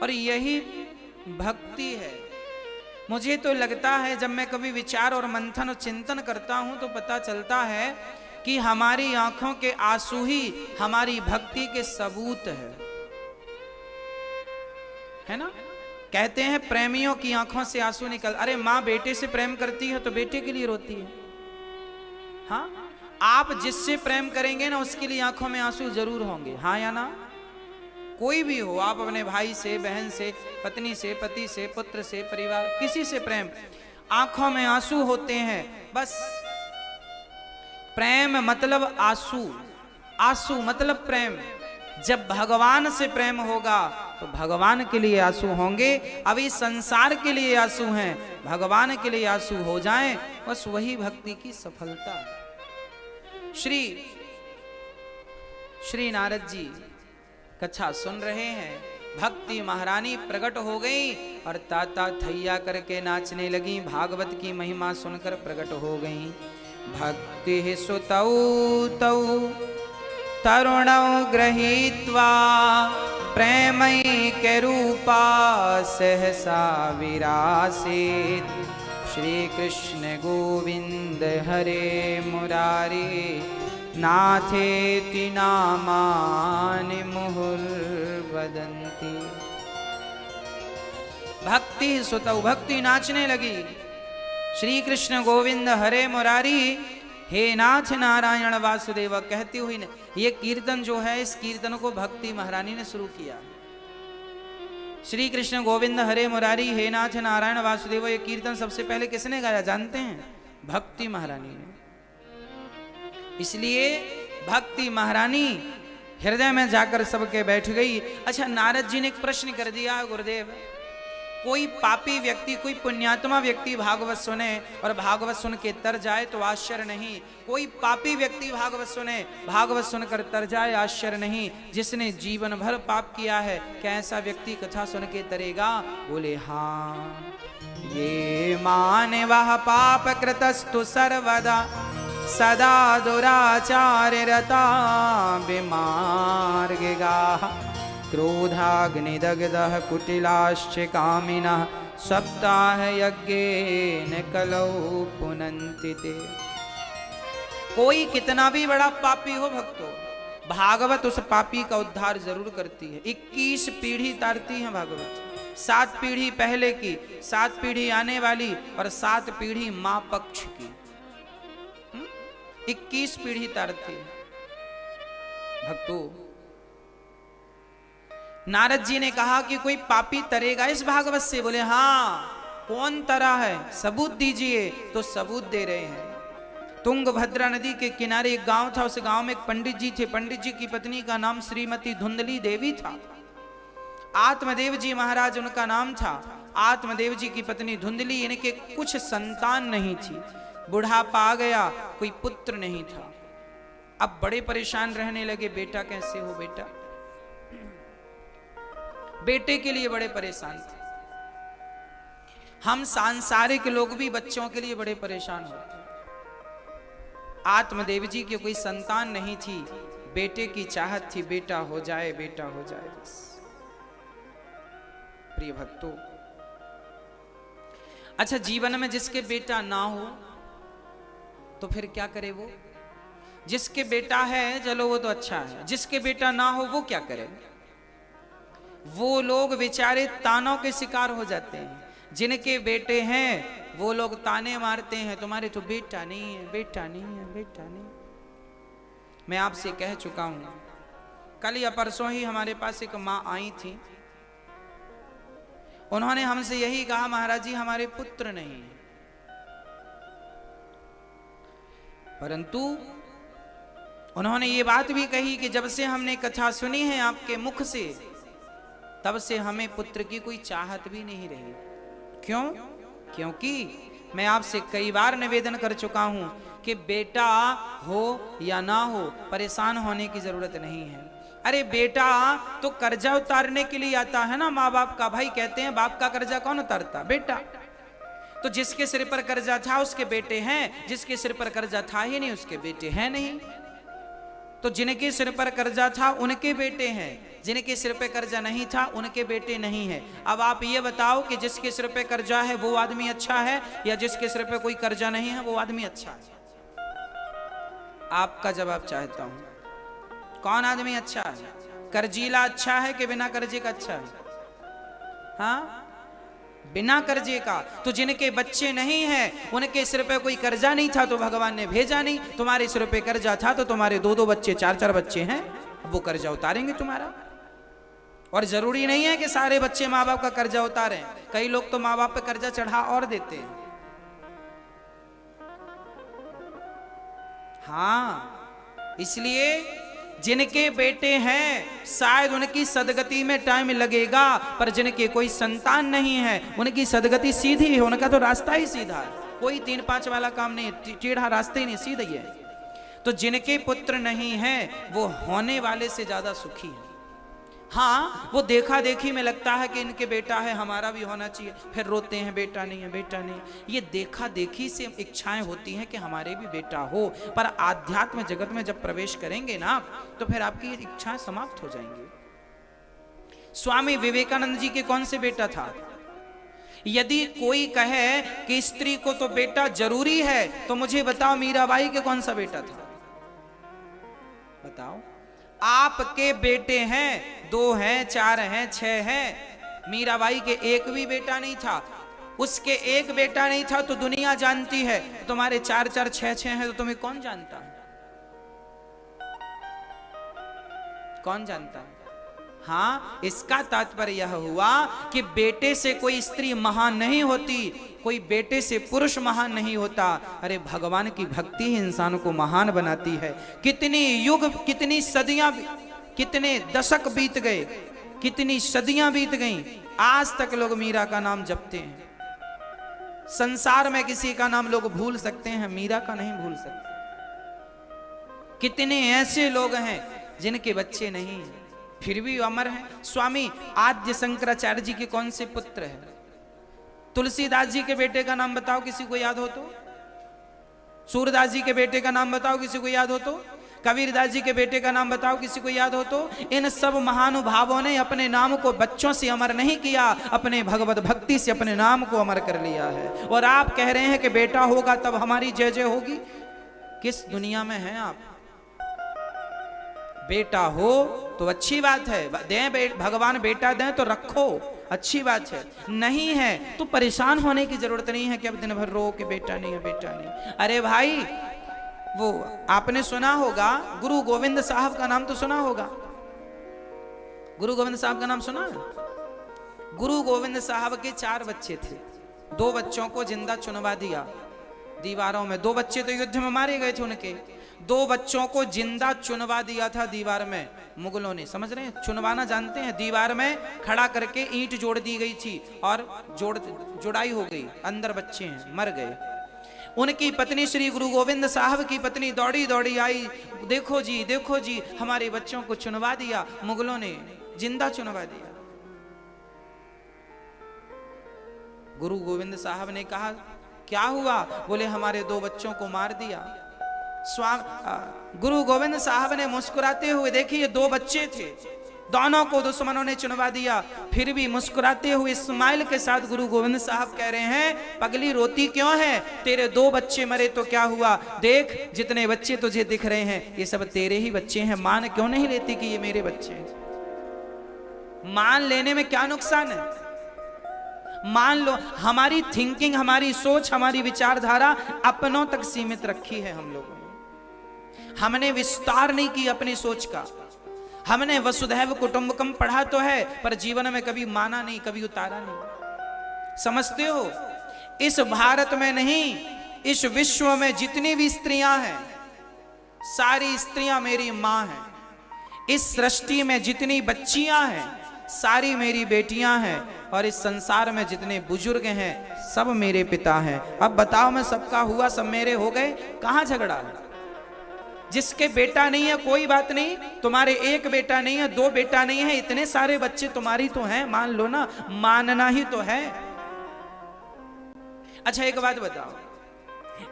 और यही भक्ति है। मुझे तो लगता है जब मैं कभी विचार और मंथन और चिंतन करता हूं तो पता चलता है कि हमारी आंखों के आंसू ही हमारी भक्ति के सबूत है ना। कहते हैं प्रेमियों की आंखों से आंसू निकल। अरे माँ बेटे से प्रेम करती है तो बेटे के लिए रोती है। हाँ, आप जिससे प्रेम करेंगे ना उसके लिए आंखों में आंसू जरूर होंगे। हाँ या ना? कोई भी हो, आप अपने भाई से, बहन से, पत्नी से, पति से, पुत्र से, परिवार, किसी से प्रेम, आंखों में आंसू होते हैं। बस प्रेम मतलब आंसू, आंसू मतलब प्रेम। जब भगवान से प्रेम होगा तो भगवान के लिए आंसू होंगे। अभी संसार के लिए आंसू हैं, भगवान के लिए आंसू हो जाएं, बस वही भक्ति की सफलता है। श्री नारद जी कथा सुन रहे हैं। भक्ति महारानी प्रकट हो गई और ताता थैया करके नाचने लगी। भागवत की महिमा सुनकर प्रकट हो गई। भक्ति सुतौ तौ तरुणौ गृहीत्वा प्रेमैके रूपा सहसा विरासीत्। श्री कृष्ण गोविंद हरे मुरारी नाथेति नामानि मुहुर्वदन्ति। भक्ति सुतौ, भक्ति नाचने लगी। श्री कृष्ण गोविंद हरे मुरारी, हे नाथ नारायण वासुदेव कहती हुई ने, ये कीर्तन जो है, इस कीर्तन को भक्ति महारानी ने शुरू किया। श्री कृष्ण गोविंद हरे मुरारी, हे नाथ नारायण वासुदेव, ये कीर्तन सबसे पहले किसने गाया जानते हैं? भक्ति महारानी ने। इसलिए भक्ति महारानी हृदय में जाकर सबके बैठ गई। अच्छा, नारद जी ने एक प्रश्न कर दिया, गुरुदेव, कोई पापी व्यक्ति, कोई पुण्यात्मा व्यक्ति भागवत सुने और भागवत सुन के तर जाए तो आश्चर्य नहीं। कोई पापी व्यक्ति भागवत सुने, भागवत सुनकर तर जाए, आश्चर्य नहीं। जिसने जीवन भर पाप किया है, क्या ऐसा व्यक्ति कथा सुन के तरेगा? बोले हाँ। ये माने वह पाप कृतस्तु सर्वदा सदा दुराचार्य रता विमार्गिगा। क्रोधाग्निदग्धः कुटिलाश्च कामिनः सप्ताह यज्ञेन कलौ पुनन्ति ते। कोई कितना भी बड़ा पापी हो भक्तों, भागवत उस पापी का उद्धार जरूर करती है। 21 पीढ़ी तारती है भागवत, 7 पीढ़ी पहले की, 7 पीढ़ी आने वाली और 7 पीढ़ी मां पक्ष की, 21 पीढ़ी तारती है भक्तों। नारद जी ने कहा कि कोई पापी तरेगा इस भागवत से? बोले हाँ। कौन तरा है, सबूत दीजिए। तो सबूत दे रहे हैं। तुंगभद्रा नदी के किनारे एक गांव था, उस गांव में एक पंडित जी थे। पंडित जी की पत्नी का नाम श्रीमती धुंधली देवी था। आत्मदेव जी महाराज उनका नाम था। आत्मदेव जी की पत्नी धुंधली, इनके कुछ संतान नहीं थी, बुढ़ापा आ गया, कोई पुत्र नहीं था। अब बड़े परेशान रहने लगे, बेटा कैसे हो बेटा। बेटे के लिए बड़े परेशान थे। हम सांसारिक लोग भी बच्चों के लिए बड़े परेशान होते। आत्मदेव जी की कोई संतान नहीं थी, बेटे की चाहत थी, बेटा हो जाए, बेटा हो जाए बस। प्रिय भक्तों, अच्छा जीवन में जिसके बेटा ना हो तो फिर क्या करे वो? जिसके बेटा है चलो वो तो अच्छा है, जिसके बेटा ना हो वो क्या करे? वो लोग बेचारे तानों के शिकार हो जाते हैं। जिनके बेटे हैं वो लोग ताने मारते हैं, तुम्हारे तो बेटा नहीं है, बेटा नहीं है, बेटा नहीं। मैं आपसे कह चुका हूं, कल या परसों ही हमारे पास एक माँ आई थी। उन्होंने हमसे यही कहा, महाराज जी हमारे पुत्र नहीं है। परंतु उन्होंने ये बात भी कही कि जब से हमने कथा सुनी है आपके मुख से, तब से हमें पुत्र की कोई चाहत भी नहीं रही। क्यों? क्योंकि मैं आपसे कई बार निवेदन कर चुका हूं कि बेटा हो या ना हो, परेशान होने की जरूरत नहीं है। अरे बेटा तो कर्जा उतारने के लिए आता है ना माँ बाप का। भाई कहते हैं बाप का कर्जा कौन उतारता? बेटा। तो जिसके सिर पर कर्जा था उसके बेटे हैं, जिसके सिर पर कर्जा था ही नहीं उसके बेटे हैं नहीं। तो जिनके सिर पर कर्जा था उनके बेटे हैं, जिनके सिर पे कर्जा नहीं था उनके बेटे नहीं है। अब आप ये बताओ कि जिसके सिर पे कर्जा है वो आदमी अच्छा है या जिसके सिर पे कोई कर्जा नहीं है वो आदमी अच्छा है? आपका जवाब चाहता हूं, कौन आदमी अच्छा है? कर्जीला अच्छा है कि बिना कर्जे का अच्छा है? हाँ, बिना कर्जे का। तो जिनके बच्चे नहीं हैं उनके सिर पे कोई कर्जा नहीं था तो भगवान ने भेजा नहीं। तुम्हारे सिर पे कर्जा था तो तुम्हारे 2-2 बच्चे, 4-4 बच्चे हैं, वो कर्जा उतारेंगे तुम्हारा। और जरूरी नहीं है कि सारे बच्चे माँ बाप का कर्जा उतारें। कई लोग तो माँ बाप पे कर्जा चढ़ा और देते हैं। हाँ, इसलिए जिनके बेटे हैं शायद उनकी सदगति में टाइम लगेगा, पर जिनके कोई संतान नहीं है उनकी सदगति सीधी है, उनका तो रास्ता ही सीधा है। कोई 3-5 वाला काम नहीं, टेढ़ा रास्ते ही नहीं, सीधा ही है। तो जिनके पुत्र नहीं है वो होने वाले से ज्यादा सुखी है। हाँ, वो देखा देखी में लगता है कि इनके बेटा है, हमारा भी होना चाहिए, फिर रोते हैं बेटा नहीं है, बेटा नहीं। ये देखा देखी से इच्छाएं होती हैं कि हमारे भी बेटा हो, पर आध्यात्म जगत में जब प्रवेश करेंगे ना तो फिर आपकी इच्छाएं समाप्त हो जाएंगी। स्वामी विवेकानंद जी के कौन से बेटा था? यदि कोई कहे कि स्त्री को तो बेटा जरूरी है तो मुझे बताओ मीराबाई के कौन सा बेटा था? बताओ। आपके बेटे हैं, 2 हैं, 4 हैं, 6 हैं। मीराबाई के एक भी बेटा नहीं था। उसके एक बेटा नहीं था तो दुनिया जानती है। तुम्हारे 4-4, 6-6 हैं तो तुम्हें कौन जानता है? कौन जानता है? हाँ, इसका तात्पर्य यह हुआ कि बेटे से कोई स्त्री महान नहीं होती, कोई बेटे से पुरुष महान नहीं होता। अरे भगवान की भक्ति ही इंसान को महान बनाती है। कितनी युग, कितनी सदियां, कितने दशक बीत गए, कितनी सदियां बीत गईं, आज तक लोग मीरा का नाम जपते हैं। संसार में किसी का नाम लोग भूल सकते हैं, मीरा का नहीं भूल सकते। कितने ऐसे लोग हैं जिनके बच्चे नहीं हैं फिर भी अमर हैं। स्वामी आद्य शंकराचार्य जी के कौन से पुत्र हैं? तुलसीदास जी के बेटे का नाम बताओ, किसी को याद हो तो? सूरदास जी के बेटे का नाम बताओ, किसी को याद हो तो? कबीरदास जी के बेटे का नाम बताओ, किसी को याद हो तो। इन सब महानुभावों ने अपने नाम को बच्चों से अमर नहीं किया, अपने भगवत भक्ति से अपने नाम को अमर कर लिया है। और आप कह रहे हैं कि बेटा होगा तब हमारी जय जय होगी। किस दुनिया में हैं आप? बेटा हो तो अच्छी बात है, दें भगवान बेटा दें तो रखो, अच्छी बात है। नहीं है तो परेशान होने की जरूरत नहीं है कि अब दिन भर रो के बेटा नहीं है, बेटा नहीं। अरे भाई, वो आपने सुना होगा, गुरु गोविंद साहब का नाम तो सुना होगा। गुरु गोविंद साहब का नाम सुना है? गुरु गोविंद साहब के 4 बच्चे थे। 2 बच्चों को जिंदा चुनवा दिया दीवारों में। 2 बच्चे तो युद्ध में मारे गए थे उनके। 2 बच्चों को जिंदा चुनवा दिया था दीवार में मुगलों ने। समझ रहे हैं? चुनवाना जानते हैं? दीवार में खड़ा करके ईंट जोड़ दी गई थी और जुड़ाई हो गई। अंदर बच्चे हैं, मर गए। उनकी पत्नी श्री गुरु गोविंद साहब की पत्नी दौड़ी दौड़ी आई, देखो जी हमारे बच्चों को चुनवा दिया मुगलों ने, जिंदा चुनवा दिया। गुरु गोविंद साहब ने कहा क्या हुआ? बोले हमारे 2 बच्चों को मार दिया। गुरु गोविंद साहब ने मुस्कुराते हुए, देखिए 2 बच्चे थे, दोनों को दुश्मनों ने चुनवा दिया, फिर भी मुस्कुराते हुए स्माइल के साथ गुरु गोविंद साहब कह रहे हैं, पगली रोती क्यों है? तेरे 2 बच्चे मरे तो क्या हुआ? देख जितने बच्चे तुझे दिख रहे हैं ये सब तेरे ही बच्चे हैं। मान क्यों नहीं लेती कि ये मेरे बच्चे हैं? मान लेने में क्या नुकसान है? मान लो। हमारी थिंकिंग, हमारी सोच, हमारी विचारधारा अपनों तक सीमित रखी है हम लोगों ने। हमने विस्तार नहीं की अपनी सोच का। हमने वसुधैव कुटुंबकम पढ़ा तो है, पर जीवन में कभी माना नहीं, कभी उतारा नहीं। समझते हो? इस भारत में नहीं, इस विश्व में जितनी भी स्त्रियां हैं, सारी स्त्रियां मेरी मां हैं। इस सृष्टि में जितनी बच्चियां हैं, सारी मेरी बेटियां हैं। और इस संसार में जितने बुजुर्ग हैं, सब मेरे पिता हैं। अब बताओ, मैं सबका हुआ, सब मेरे हो गए, कहां झगड़ा है? जिसके बेटा नहीं है कोई बात नहीं, तुम्हारे 1 बेटा नहीं है, 2 बेटा नहीं है, इतने सारे बच्चे तुम्हारी तो हैं, मान लो ना, मानना ही तो है। अच्छा एक बात बताओ,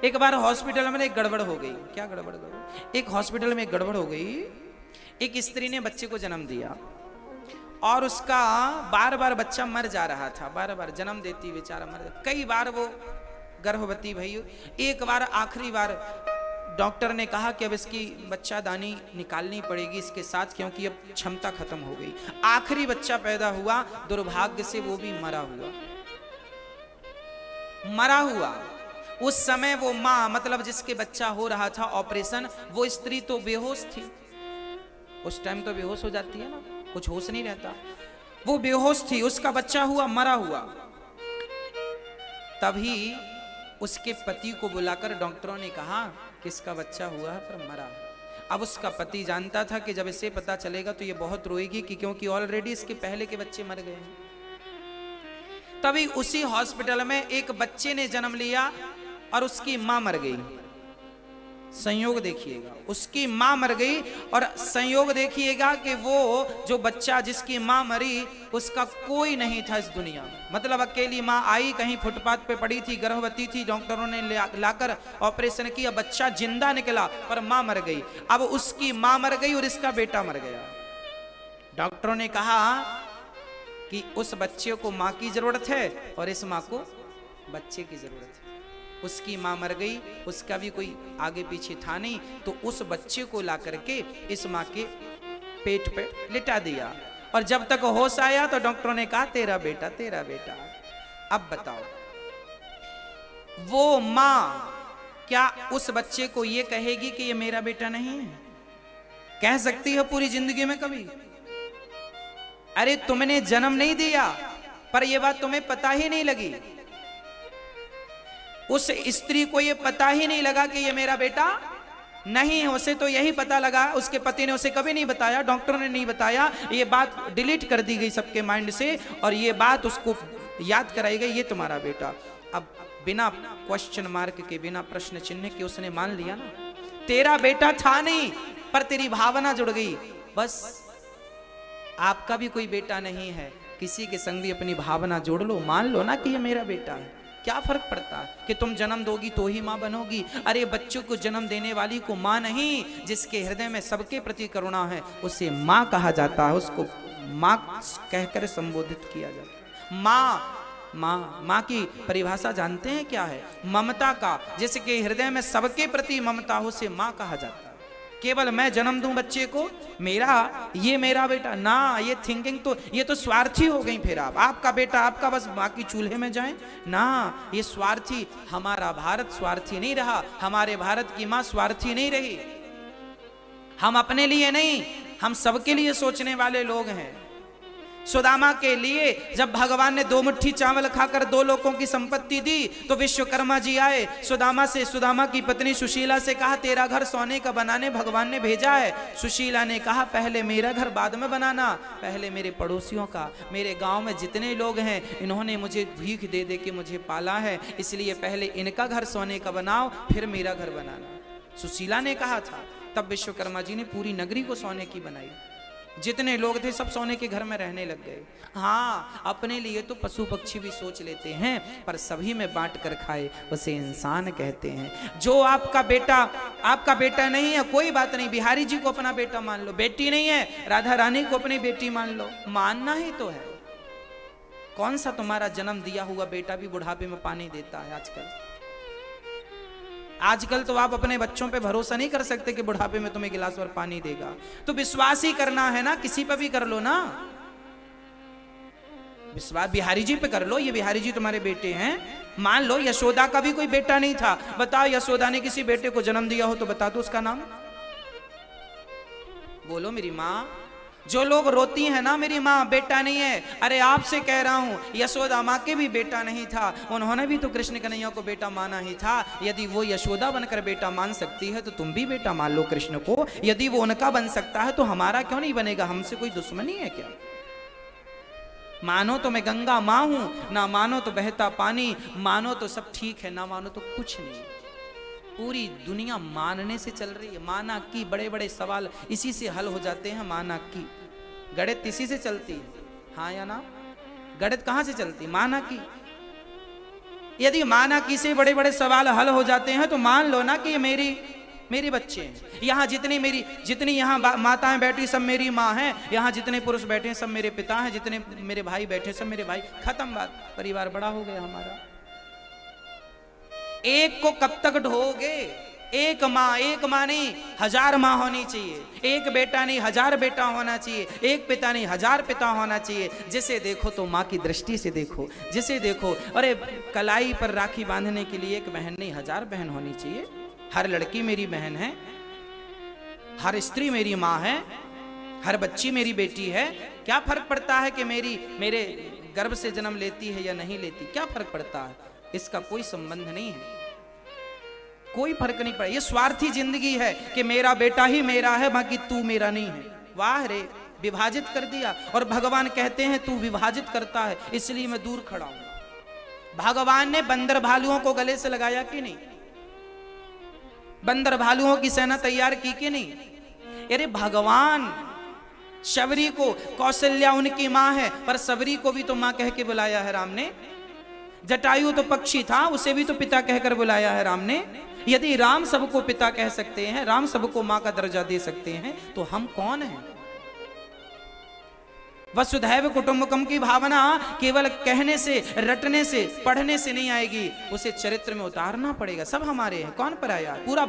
एक बार हॉस्पिटल में एक गड़बड़ हो गई। क्या गड़बड़? एक हॉस्पिटल में एक गड़बड़ हो गई। एक स्त्री ने बच्चे को जन्म दिया और उसका बार बार बच्चा मर जा रहा था, बार बार जन्म देती बेचारा मर जा। कई बार वो गर्भवती भई। एक बार, आखिरी बार डॉक्टर ने कहा कि अब इसकी बच्चादानी निकालनी पड़ेगी इसके साथ, क्योंकि अब क्षमता खत्म हो गई। आखिरी बच्चा पैदा हुआ, दुर्भाग्य से वो भी मरा हुआ। उस समय वो माँ, मतलब जिसके बच्चा हो रहा था ऑपरेशन, वो स्त्री तो बेहोश थी। उस टाइम तो बेहोश हो जाती है ना, कुछ होश नहीं रहता। वो बेहोश थी, उसका बच्चा हुआ, मरा हुआ। तभी उसके पति को बुलाकर डॉक्टरों ने कहा कि इसका बच्चा हुआ है पर मरा। अब उसका पति जानता था कि जब इसे पता चलेगा तो ये बहुत रोएगी, कि क्योंकि ऑलरेडी इसके पहले के बच्चे मर गए हैं। तभी उसी हॉस्पिटल में एक बच्चे ने जन्म लिया और उसकी मां मर गई। संयोग देखिएगा, उसकी मां मर गई और संयोग देखिएगा कि वो जो बच्चा जिसकी मां मरी, उसका कोई नहीं था इस दुनिया में। मतलब अकेली मां आई, कहीं फुटपाथ पे पड़ी थी, गर्भवती थी, डॉक्टरों ने लाकर ऑपरेशन किया, बच्चा जिंदा निकला पर मां मर गई। अब उसकी मां मर गई और इसका बेटा मर गया। डॉक्टरों ने कहा कि उस बच्चे को मां की जरूरत है और इस मां को बच्चे की जरूरत है। उसकी मां मर गई, उसका भी कोई आगे पीछे था नहीं, तो उस बच्चे को ला करके इस मां के पेट पे लिटा दिया। और जब तक होश आया तो डॉक्टरों ने कहा तेरा बेटा, तेरा बेटा। अब बताओ, वो मां क्या उस बच्चे को ये कहेगी कि ये मेरा बेटा नहीं है? कह सकती है पूरी जिंदगी में कभी? अरे तुमने जन्म नहीं दिया, पर यह बात तुम्हें पता ही नहीं लगी। उस स्त्री को ये पता ही नहीं लगा कि ये मेरा बेटा नहीं है। उसे तो यही पता लगा, उसके पति ने उसे कभी नहीं बताया, डॉक्टरों ने नहीं बताया, ये बात डिलीट कर दी गई सबके माइंड से, और ये बात उसको याद कराई गई, ये तुम्हारा बेटा। अब बिना क्वेश्चन मार्क के, बिना प्रश्न चिन्ह के उसने मान लिया ना, तेरा बेटा था नहीं, पर तेरी भावना जुड़ गई। बस आपका भी कोई बेटा नहीं है, किसी के संग भी अपनी भावना जोड़ लो, मान लो ना कि ये मेरा बेटा है। क्या फर्क पड़ता है कि तुम जन्म दोगी तो ही माँ बनोगी। अरे बच्चों को जन्म देने वाली को माँ नहीं, जिसके हृदय में सबके प्रति करुणा है उसे माँ कहा जाता है, उसको माँ कहकर संबोधित किया जाता है। माँ माँ माँ की परिभाषा जानते हैं क्या है? ममता का, जिसके हृदय में सबके प्रति ममता हो उसे माँ कहा जाता है। केवल मैं जन्म दूं बच्चे को, ये मेरा बेटा ना, ये थिंकिंग तो ये तो स्वार्थी हो गई। फिर आपका बेटा आपका बस माँ की चूल्हे में जाए ना, ये स्वार्थी। हमारा भारत स्वार्थी नहीं रहा, हमारे भारत की माँ स्वार्थी नहीं रही। हम अपने लिए नहीं, हम सबके लिए सोचने वाले लोग हैं। सुदामा के लिए जब भगवान ने 2 मुट्ठी चावल खाकर 2 लोगों की संपत्ति दी तो विश्वकर्मा जी आए, सुदामा की पत्नी सुशीला से कहा तेरा घर सोने का बनाने भगवान ने भेजा है। सुशीला ने कहा पहले मेरा घर बाद में बनाना, पहले मेरे पड़ोसियों का, मेरे गांव में जितने लोग हैं इन्होंने मुझे भीख दे दे के मुझे पाला है, इसलिए पहले इनका घर सोने का बनाओ फिर मेरा घर बनाना। सुशीला ने कहा था। तब विश्वकर्मा जी ने पूरी नगरी को सोने की बनाई, जितने लोग थे सब सोने के घर में रहने लग गए। हाँ, अपने लिए तो पशु पक्षी भी सोच लेते हैं, पर सभी में बांट कर खाए उसे इंसान कहते हैं। जो आपका बेटा नहीं है कोई बात नहीं, बिहारी जी को अपना बेटा मान लो, बेटी नहीं है राधा रानी को अपनी बेटी मान लो, मानना ही तो है। कौन सा तुम्हारा जन्म दिया हुआ बेटा भी बुढ़ापे में पानी देता है? आजकल तो आप अपने बच्चों पे भरोसा नहीं कर सकते कि बुढ़ापे में तुम्हें गिलास भर पानी देगा। तो विश्वास ही करना है ना, किसी पे भी कर लो ना, विश्वास बिहारी जी पे कर लो, ये बिहारी जी तुम्हारे बेटे हैं। मान लो यशोदा का भी कोई बेटा नहीं था, बताओ यशोदा ने किसी बेटे को जन्म दिया हो तो बता दो उसका नाम, बोलो मेरी माँ। जो लोग रोती हैं ना मेरी माँ बेटा नहीं है, अरे आपसे कह रहा हूं यशोदा माँ के भी बेटा नहीं था, उन्होंने भी तो कृष्ण कन्हैया को बेटा माना ही था। यदि वो यशोदा बनकर बेटा मान सकती है तो तुम भी बेटा मान लो कृष्ण को। यदि वो उनका बन सकता है तो हमारा क्यों नहीं बनेगा? हमसे कोई दुश्मनी है क्या? मानो तो मैं गंगा माँ हूं, ना मानो तो बहता पानी, मानो तो सब ठीक है, ना मानो तो कुछ नहीं। पूरी दुनिया मानने से चल रही है। माना की बड़े बड़े सवाल इसी से हल हो जाते हैं। माना की गणित इसी से चलती है, हाँ या ना? गणित कहां से चलती? माना की। यदि माना की से बड़े बड़े सवाल हल हो जाते हैं तो मान लो ना कि ये मेरे बच्चे हैं। यहाँ जितनी यहाँ माताएं बैठी सब मेरी माँ हैं, यहाँ जितने पुरुष बैठे हैं सब मेरे पिता हैं, जितने मेरे भाई बैठे सब मेरे भाई। खत्म बात, परिवार बड़ा हो गया हमारा। एक को कब तक ढोगे? एक माँ नहीं 1000 माँ होनी चाहिए, एक बेटा नहीं 1000 बेटा होना चाहिए, एक पिता नहीं 1000 पिता होना चाहिए। जिसे देखो तो माँ की दृष्टि से देखो, जिसे देखो। अरे कलाई पर राखी बांधने के लिए एक बहन नहीं 1000 बहन होनी चाहिए। हर लड़की मेरी बहन है, हर स्त्री मेरी माँ है, हर बच्ची मेरी बेटी है। क्या फर्क पड़ता है कि मेरे गर्भ से जन्म लेती है या नहीं लेती? क्या फर्क पड़ता है? इसका कोई संबंध नहीं है, कोई फर्क नहीं पड़ा। ये स्वार्थी जिंदगी है कि मेरा बेटा ही मेरा है, बाकी तू मेरा नहीं है। वाह रे, विभाजित कर दिया। और भगवान कहते हैं तू विभाजित करता है इसलिए मैं दूर खड़ा हूं। भगवान ने बंदर भालुओं को गले से लगाया कि नहीं? बंदर भालुओं की सेना तैयार की कि नहीं? अरे भगवान शबरी को, कौशल्या उनकी मां है, पर शबरी को भी तो मां कह के बुलाया है राम ने। जटायु तो पक्षी था, उसे भी तो पिता कहकर बुलाया है राम ने। यदि राम सबको पिता कह सकते हैं, राम सबको मां का दर्जा दे सकते हैं, तो हम कौन हैं? वसुधैव कुटुंबकम की भावना केवल कहने से, रटने से, पढ़ने से नहीं आएगी, उसे चरित्र में उतारना पड़ेगा। सब हमारे हैं, कौन पराया? पूरा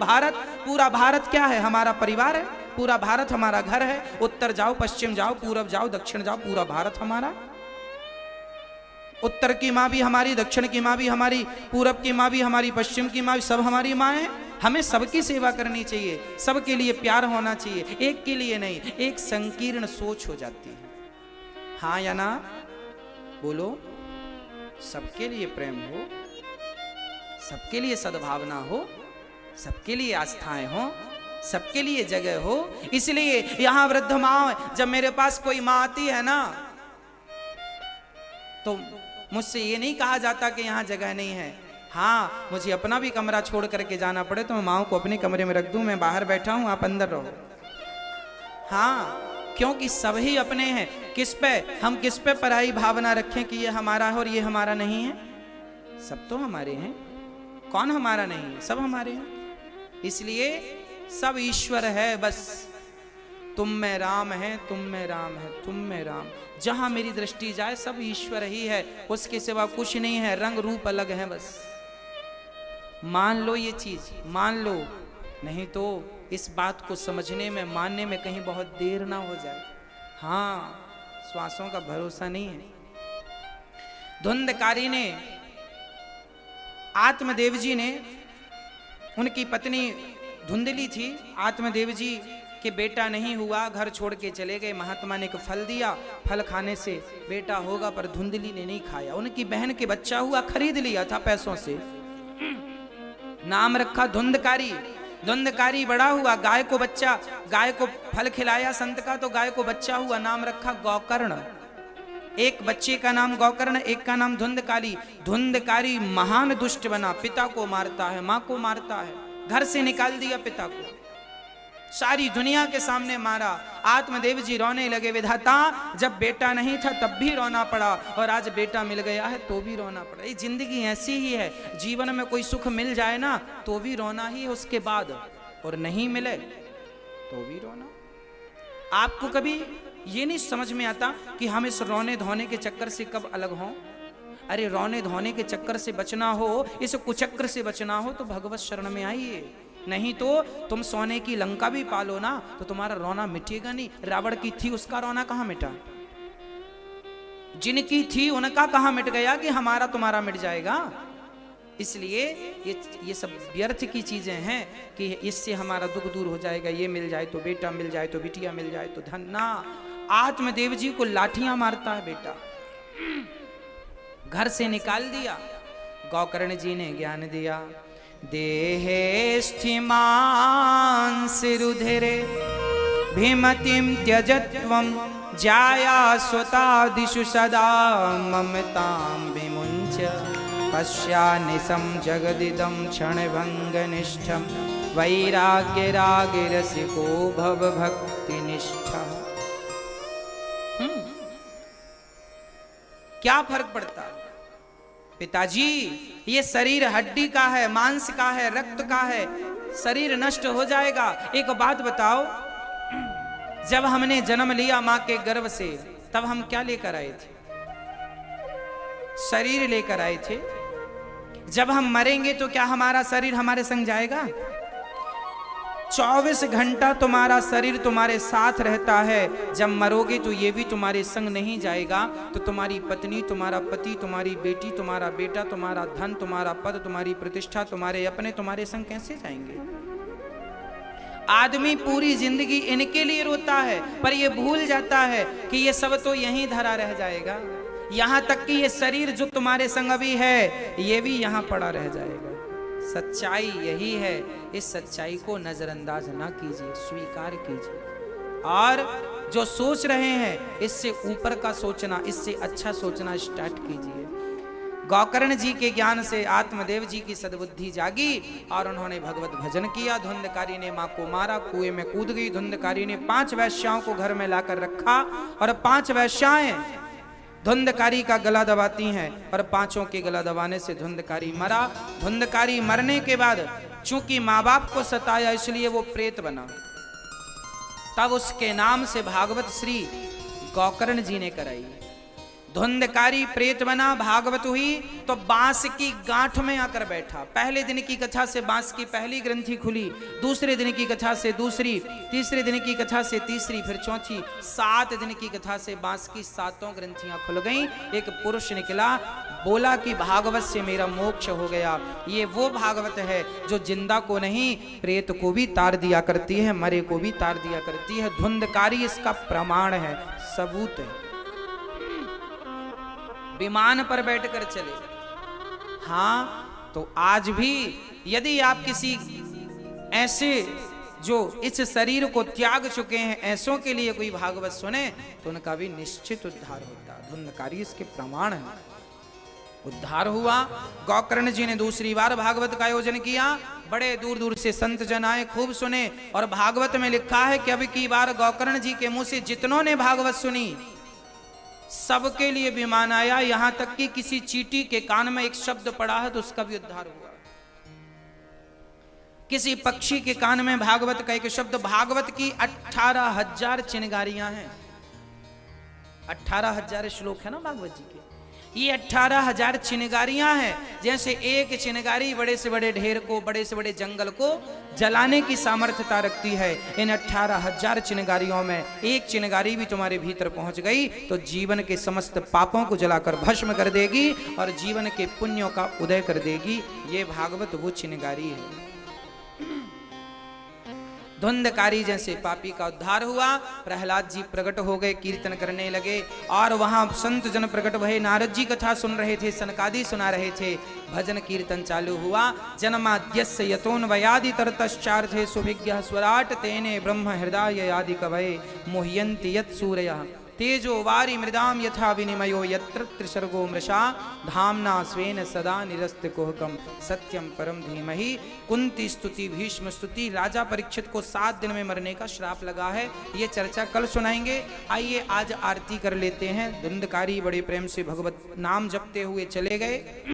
भारत क्या है? हमारा परिवार है। पूरा भारत हमारा घर है। उत्तर जाओ, पश्चिम जाओ, पूरब जाओ, दक्षिण जाओ, पूरा भारत हमारा। उत्तर की माँ भी हमारी, दक्षिण की माँ भी हमारी, पूरब की माँ भी हमारी, पश्चिम की माँ भी, सब हमारी माँ है। हमें सबकी सेवा करनी चाहिए, सबके लिए प्यार होना चाहिए, एक के लिए नहीं। एक संकीर्ण सोच हो जाती है, हाँ या ना? बोलो। सबके लिए प्रेम हो, सबके लिए सद्भावना हो, सबके लिए आस्थाएं हो, सबके लिए जगह हो। इसलिए यहां वृद्ध माँ, जब मेरे पास कोई माँ आती है ना, तो मुझसे ये नहीं कहा जाता कि यहाँ जगह नहीं है। हाँ, मुझे अपना भी कमरा छोड़ करके जाना पड़े तो मैं माँ को अपने कमरे में रख दूं, मैं बाहर बैठा हूं, आप अंदर रहो। हाँ, क्योंकि सभी अपने हैं। किस पे पराई भावना रखें कि ये हमारा है और ये हमारा नहीं है? सब तो हमारे हैं, कौन हमारा नहीं है, सब हमारे हैं। इसलिए सब ईश्वर है, बस तुम में राम है, तुम में राम है, तुम में राम। जहां मेरी दृष्टि जाए सब ईश्वर ही है, उसके सिवा कुछ नहीं है, रंग रूप अलग है बस। मान लो ये चीज, मान लो, नहीं तो इस बात को समझने में, मानने में कहीं बहुत देर ना हो जाए। हाँ, श्वासों का भरोसा नहीं है। धुंधकारी ने, आत्मदेव जी ने, उनकी पत्नी धुंधली थी, आत्मदेव जी के बेटा नहीं हुआ, घर छोड़ के चले गए। महात्मा ने एक फल दिया, फल खाने से बेटा होगा, पर धुंधली ने नहीं खाया। उनकी बहन के बच्चा हुआ, खरीद लिया था पैसों से, नाम रखा धुंधकारी। धुंधकारी बड़ा हुआ, गाय को बच्चा, गाय को फल खिलाया संत का, तो गाय को बच्चा हुआ, नाम रखा गौकर्ण। एक बच्चे का नाम गौकर्ण, एक का नाम धुंधकारी। धुंधकारी महान दुष्ट बना, पिता को मारता है, मां को मारता है, घर से निकाल दिया पिता को, सारी दुनिया के सामने मारा। आत्मदेव जी रोने लगे, विधाता जब बेटा नहीं था तब भी रोना पड़ा, और आज बेटा मिल गया है तो भी रोना पड़ा। ये जिंदगी ऐसी ही है, जीवन में कोई सुख मिल जाए ना तो भी रोना ही है उसके बाद, और नहीं मिले तो भी रोना। आपको कभी ये नहीं समझ में आता कि हम इस रोने धोने के चक्कर से कब अलग हों? अरे रोने धोने के चक्कर से बचना हो, इस कुचक्र से बचना हो तो भगवत शरण में आइए, नहीं तो तुम सोने की लंका भी पालो ना तो तुम्हारा रोना मिटेगा नहीं। रावण की थी, उसका रोना कहां मिटा? जिनकी थी उनका कहां मिट गया कि हमारा तुम्हारा मिट जाएगा? इसलिए ये सब व्यर्थ की चीजें हैं कि इससे हमारा दुख दूर हो जाएगा, ये मिल जाए तो बेटा मिल जाए तो बिटिया मिल जाए तो धन। ना, आत्मदेव जी को लाठियां मारता है बेटा, घर से निकाल दिया। गौकर्ण जी ने ज्ञान दिया, देहे स्थिमांसिरुधिरे भीमतिं त्यजत्वं जाया स्वतादिषु सदा ममतां विमुञ्च पश्यानिशं जगदिदं क्षणभङ्गनिष्ठं वैराग्यरागिरसिको भव भक्तिनिष्ठः। क्या फर्क पड़ता? पिताजी ये शरीर हड्डी का है, मांस का है, रक्त का है, शरीर नष्ट हो जाएगा। एक बात बताओ, जब हमने जन्म लिया मां के गर्भ से तब हम क्या लेकर आए थे? शरीर लेकर आए थे। जब हम मरेंगे तो क्या हमारा शरीर हमारे संग जाएगा? 24 घंटा तुम्हारा शरीर तुम्हारे साथ रहता है, जब मरोगे तो ये भी तुम्हारे संग नहीं जाएगा। तो तुम्हारी पत्नी, तुम्हारा पति, तुम्हारी बेटी, तुम्हारा बेटा, तुम्हारा धन, तुम्हारा पद, तुम्हारी प्रतिष्ठा, तुम्हारे अपने तुम्हारे संग कैसे जाएंगे? आदमी पूरी जिंदगी इनके लिए रोता है, पर ये भूल जाता है कि ये सब तो यहीं धरा रह जाएगा। यहां तक कि ये शरीर जो तुम्हारे संग अभी है ये भी यहां पड़ा रह जाएगा। सच्चाई यही है, इस सच्चाई को नजरअंदाज ना कीजिए, स्वीकार कीजिए। और जो सोच रहे हैं इससे ऊपर का सोचना, इससे अच्छा सोचना स्टार्ट कीजिए। गौकर्ण जी के ज्ञान से आत्मदेव जी की सद्बुद्धि जागी और उन्होंने भगवत भजन किया। धुंधकारी ने मां को मारा, कुएं में कूद गई। धुंधकारी ने 5 वैश्याओं को घर में लाकर रखा और 5 वैश्याएं धुंधकारी का गला दबाती हैं और 5 के गला दबाने से धुंधकारी मरा। धुंधकारी मरने के बाद चूंकि माँ बाप को सताया इसलिए वो प्रेत बना, तब उसके नाम से भागवत श्री गौकर्ण जी ने कराई। धुंधकारी प्रेत बना, भागवत हुई तो बांस की गांठ में आकर बैठा। पहले दिन की कथा से बांस की पहली ग्रंथि खुली, दूसरे दिन की कथा से दूसरी, तीसरे दिन की कथा से तीसरी, फिर चौथी, 7 दिन की कथा से बांस की 7 ग्रंथियां खुल गईं। एक पुरुष निकला, बोला कि भागवत से मेरा मोक्ष हो गया। ये वो भागवत है जो जिंदा को नहीं प्रेत को भी तार दिया करती है, मरे को भी तार दिया करती है। धुंधकारी इसका प्रमाण है, सबूत है। विमान पर बैठकर चले। हाँ, तो आज भी यदि आप किसी ऐसे जो इस शरीर को त्याग चुके हैं ऐसों के लिए कोई भागवत सुने तो उनका भी निश्चित उद्धार होता है। धुंधकारी इसके प्रमाण है, उद्धार हुआ। गौकर्ण जी ने दूसरी बार भागवत का आयोजन किया। बड़े दूर दूर से संत जन आए, खूब सुने। और भागवत में लिखा है कि अब की बार गौकर्ण जी के मुंह से जितनों ने भागवत सुनी सबके लिए विमान आया, यहां तक कि किसी चींटी के कान में एक शब्द पड़ा है तो उसका भी उद्धार हुआ। किसी पक्षी के कान में भागवत का एक शब्द, भागवत की 18,000 चिनगारियां हैं, 18,000 श्लोक है ना भागवत जी के, ये 18,000 चिनगारियां हैं। जैसे एक चिनगारी बड़े से बड़े ढेर को, बड़े से बड़े जंगल को जलाने की सामर्थ्यता रखती है, इन 18,000 चिनगारियों में एक चिनगारी भी तुम्हारे भीतर पहुंच गई तो जीवन के समस्त पापों को जलाकर भस्म कर देगी और जीवन के पुण्यों का उदय कर देगी। ये भागवत वो चिनगारी है। धुंधकारी जैसे पापी का उद्धार हुआ, प्रहलाद जी प्रकट हो गए, कीर्तन करने लगे और वहां संत जन प्रकट भये, नारद जी कथा सुन रहे थे, सनकादि सुना रहे थे, भजन कीर्तन चालू हुआ। जन्माद्यस्य यतोन्वयादि तरतश्चार्थे सुभिज्ञः स्वराट तेने ब्रह्म हृदय आदि कवये मुह्यन्ति यत् सूरयः तेजो वारी मृदाम यथा विनिमयो यत्र त्रिसर्गो मृषा धामना स्वेन सदा निरस्त कुहकम सत्यम परम धीमहि। कुंती स्तुति, भीष्म स्तुति, राजा परीक्षित को 7 दिन में मरने का श्राप लगा है, ये चर्चा कल सुनाएंगे। आइए आज आरती कर लेते हैं। धुंधकारी बड़े प्रेम से भगवत नाम जपते हुए चले गए।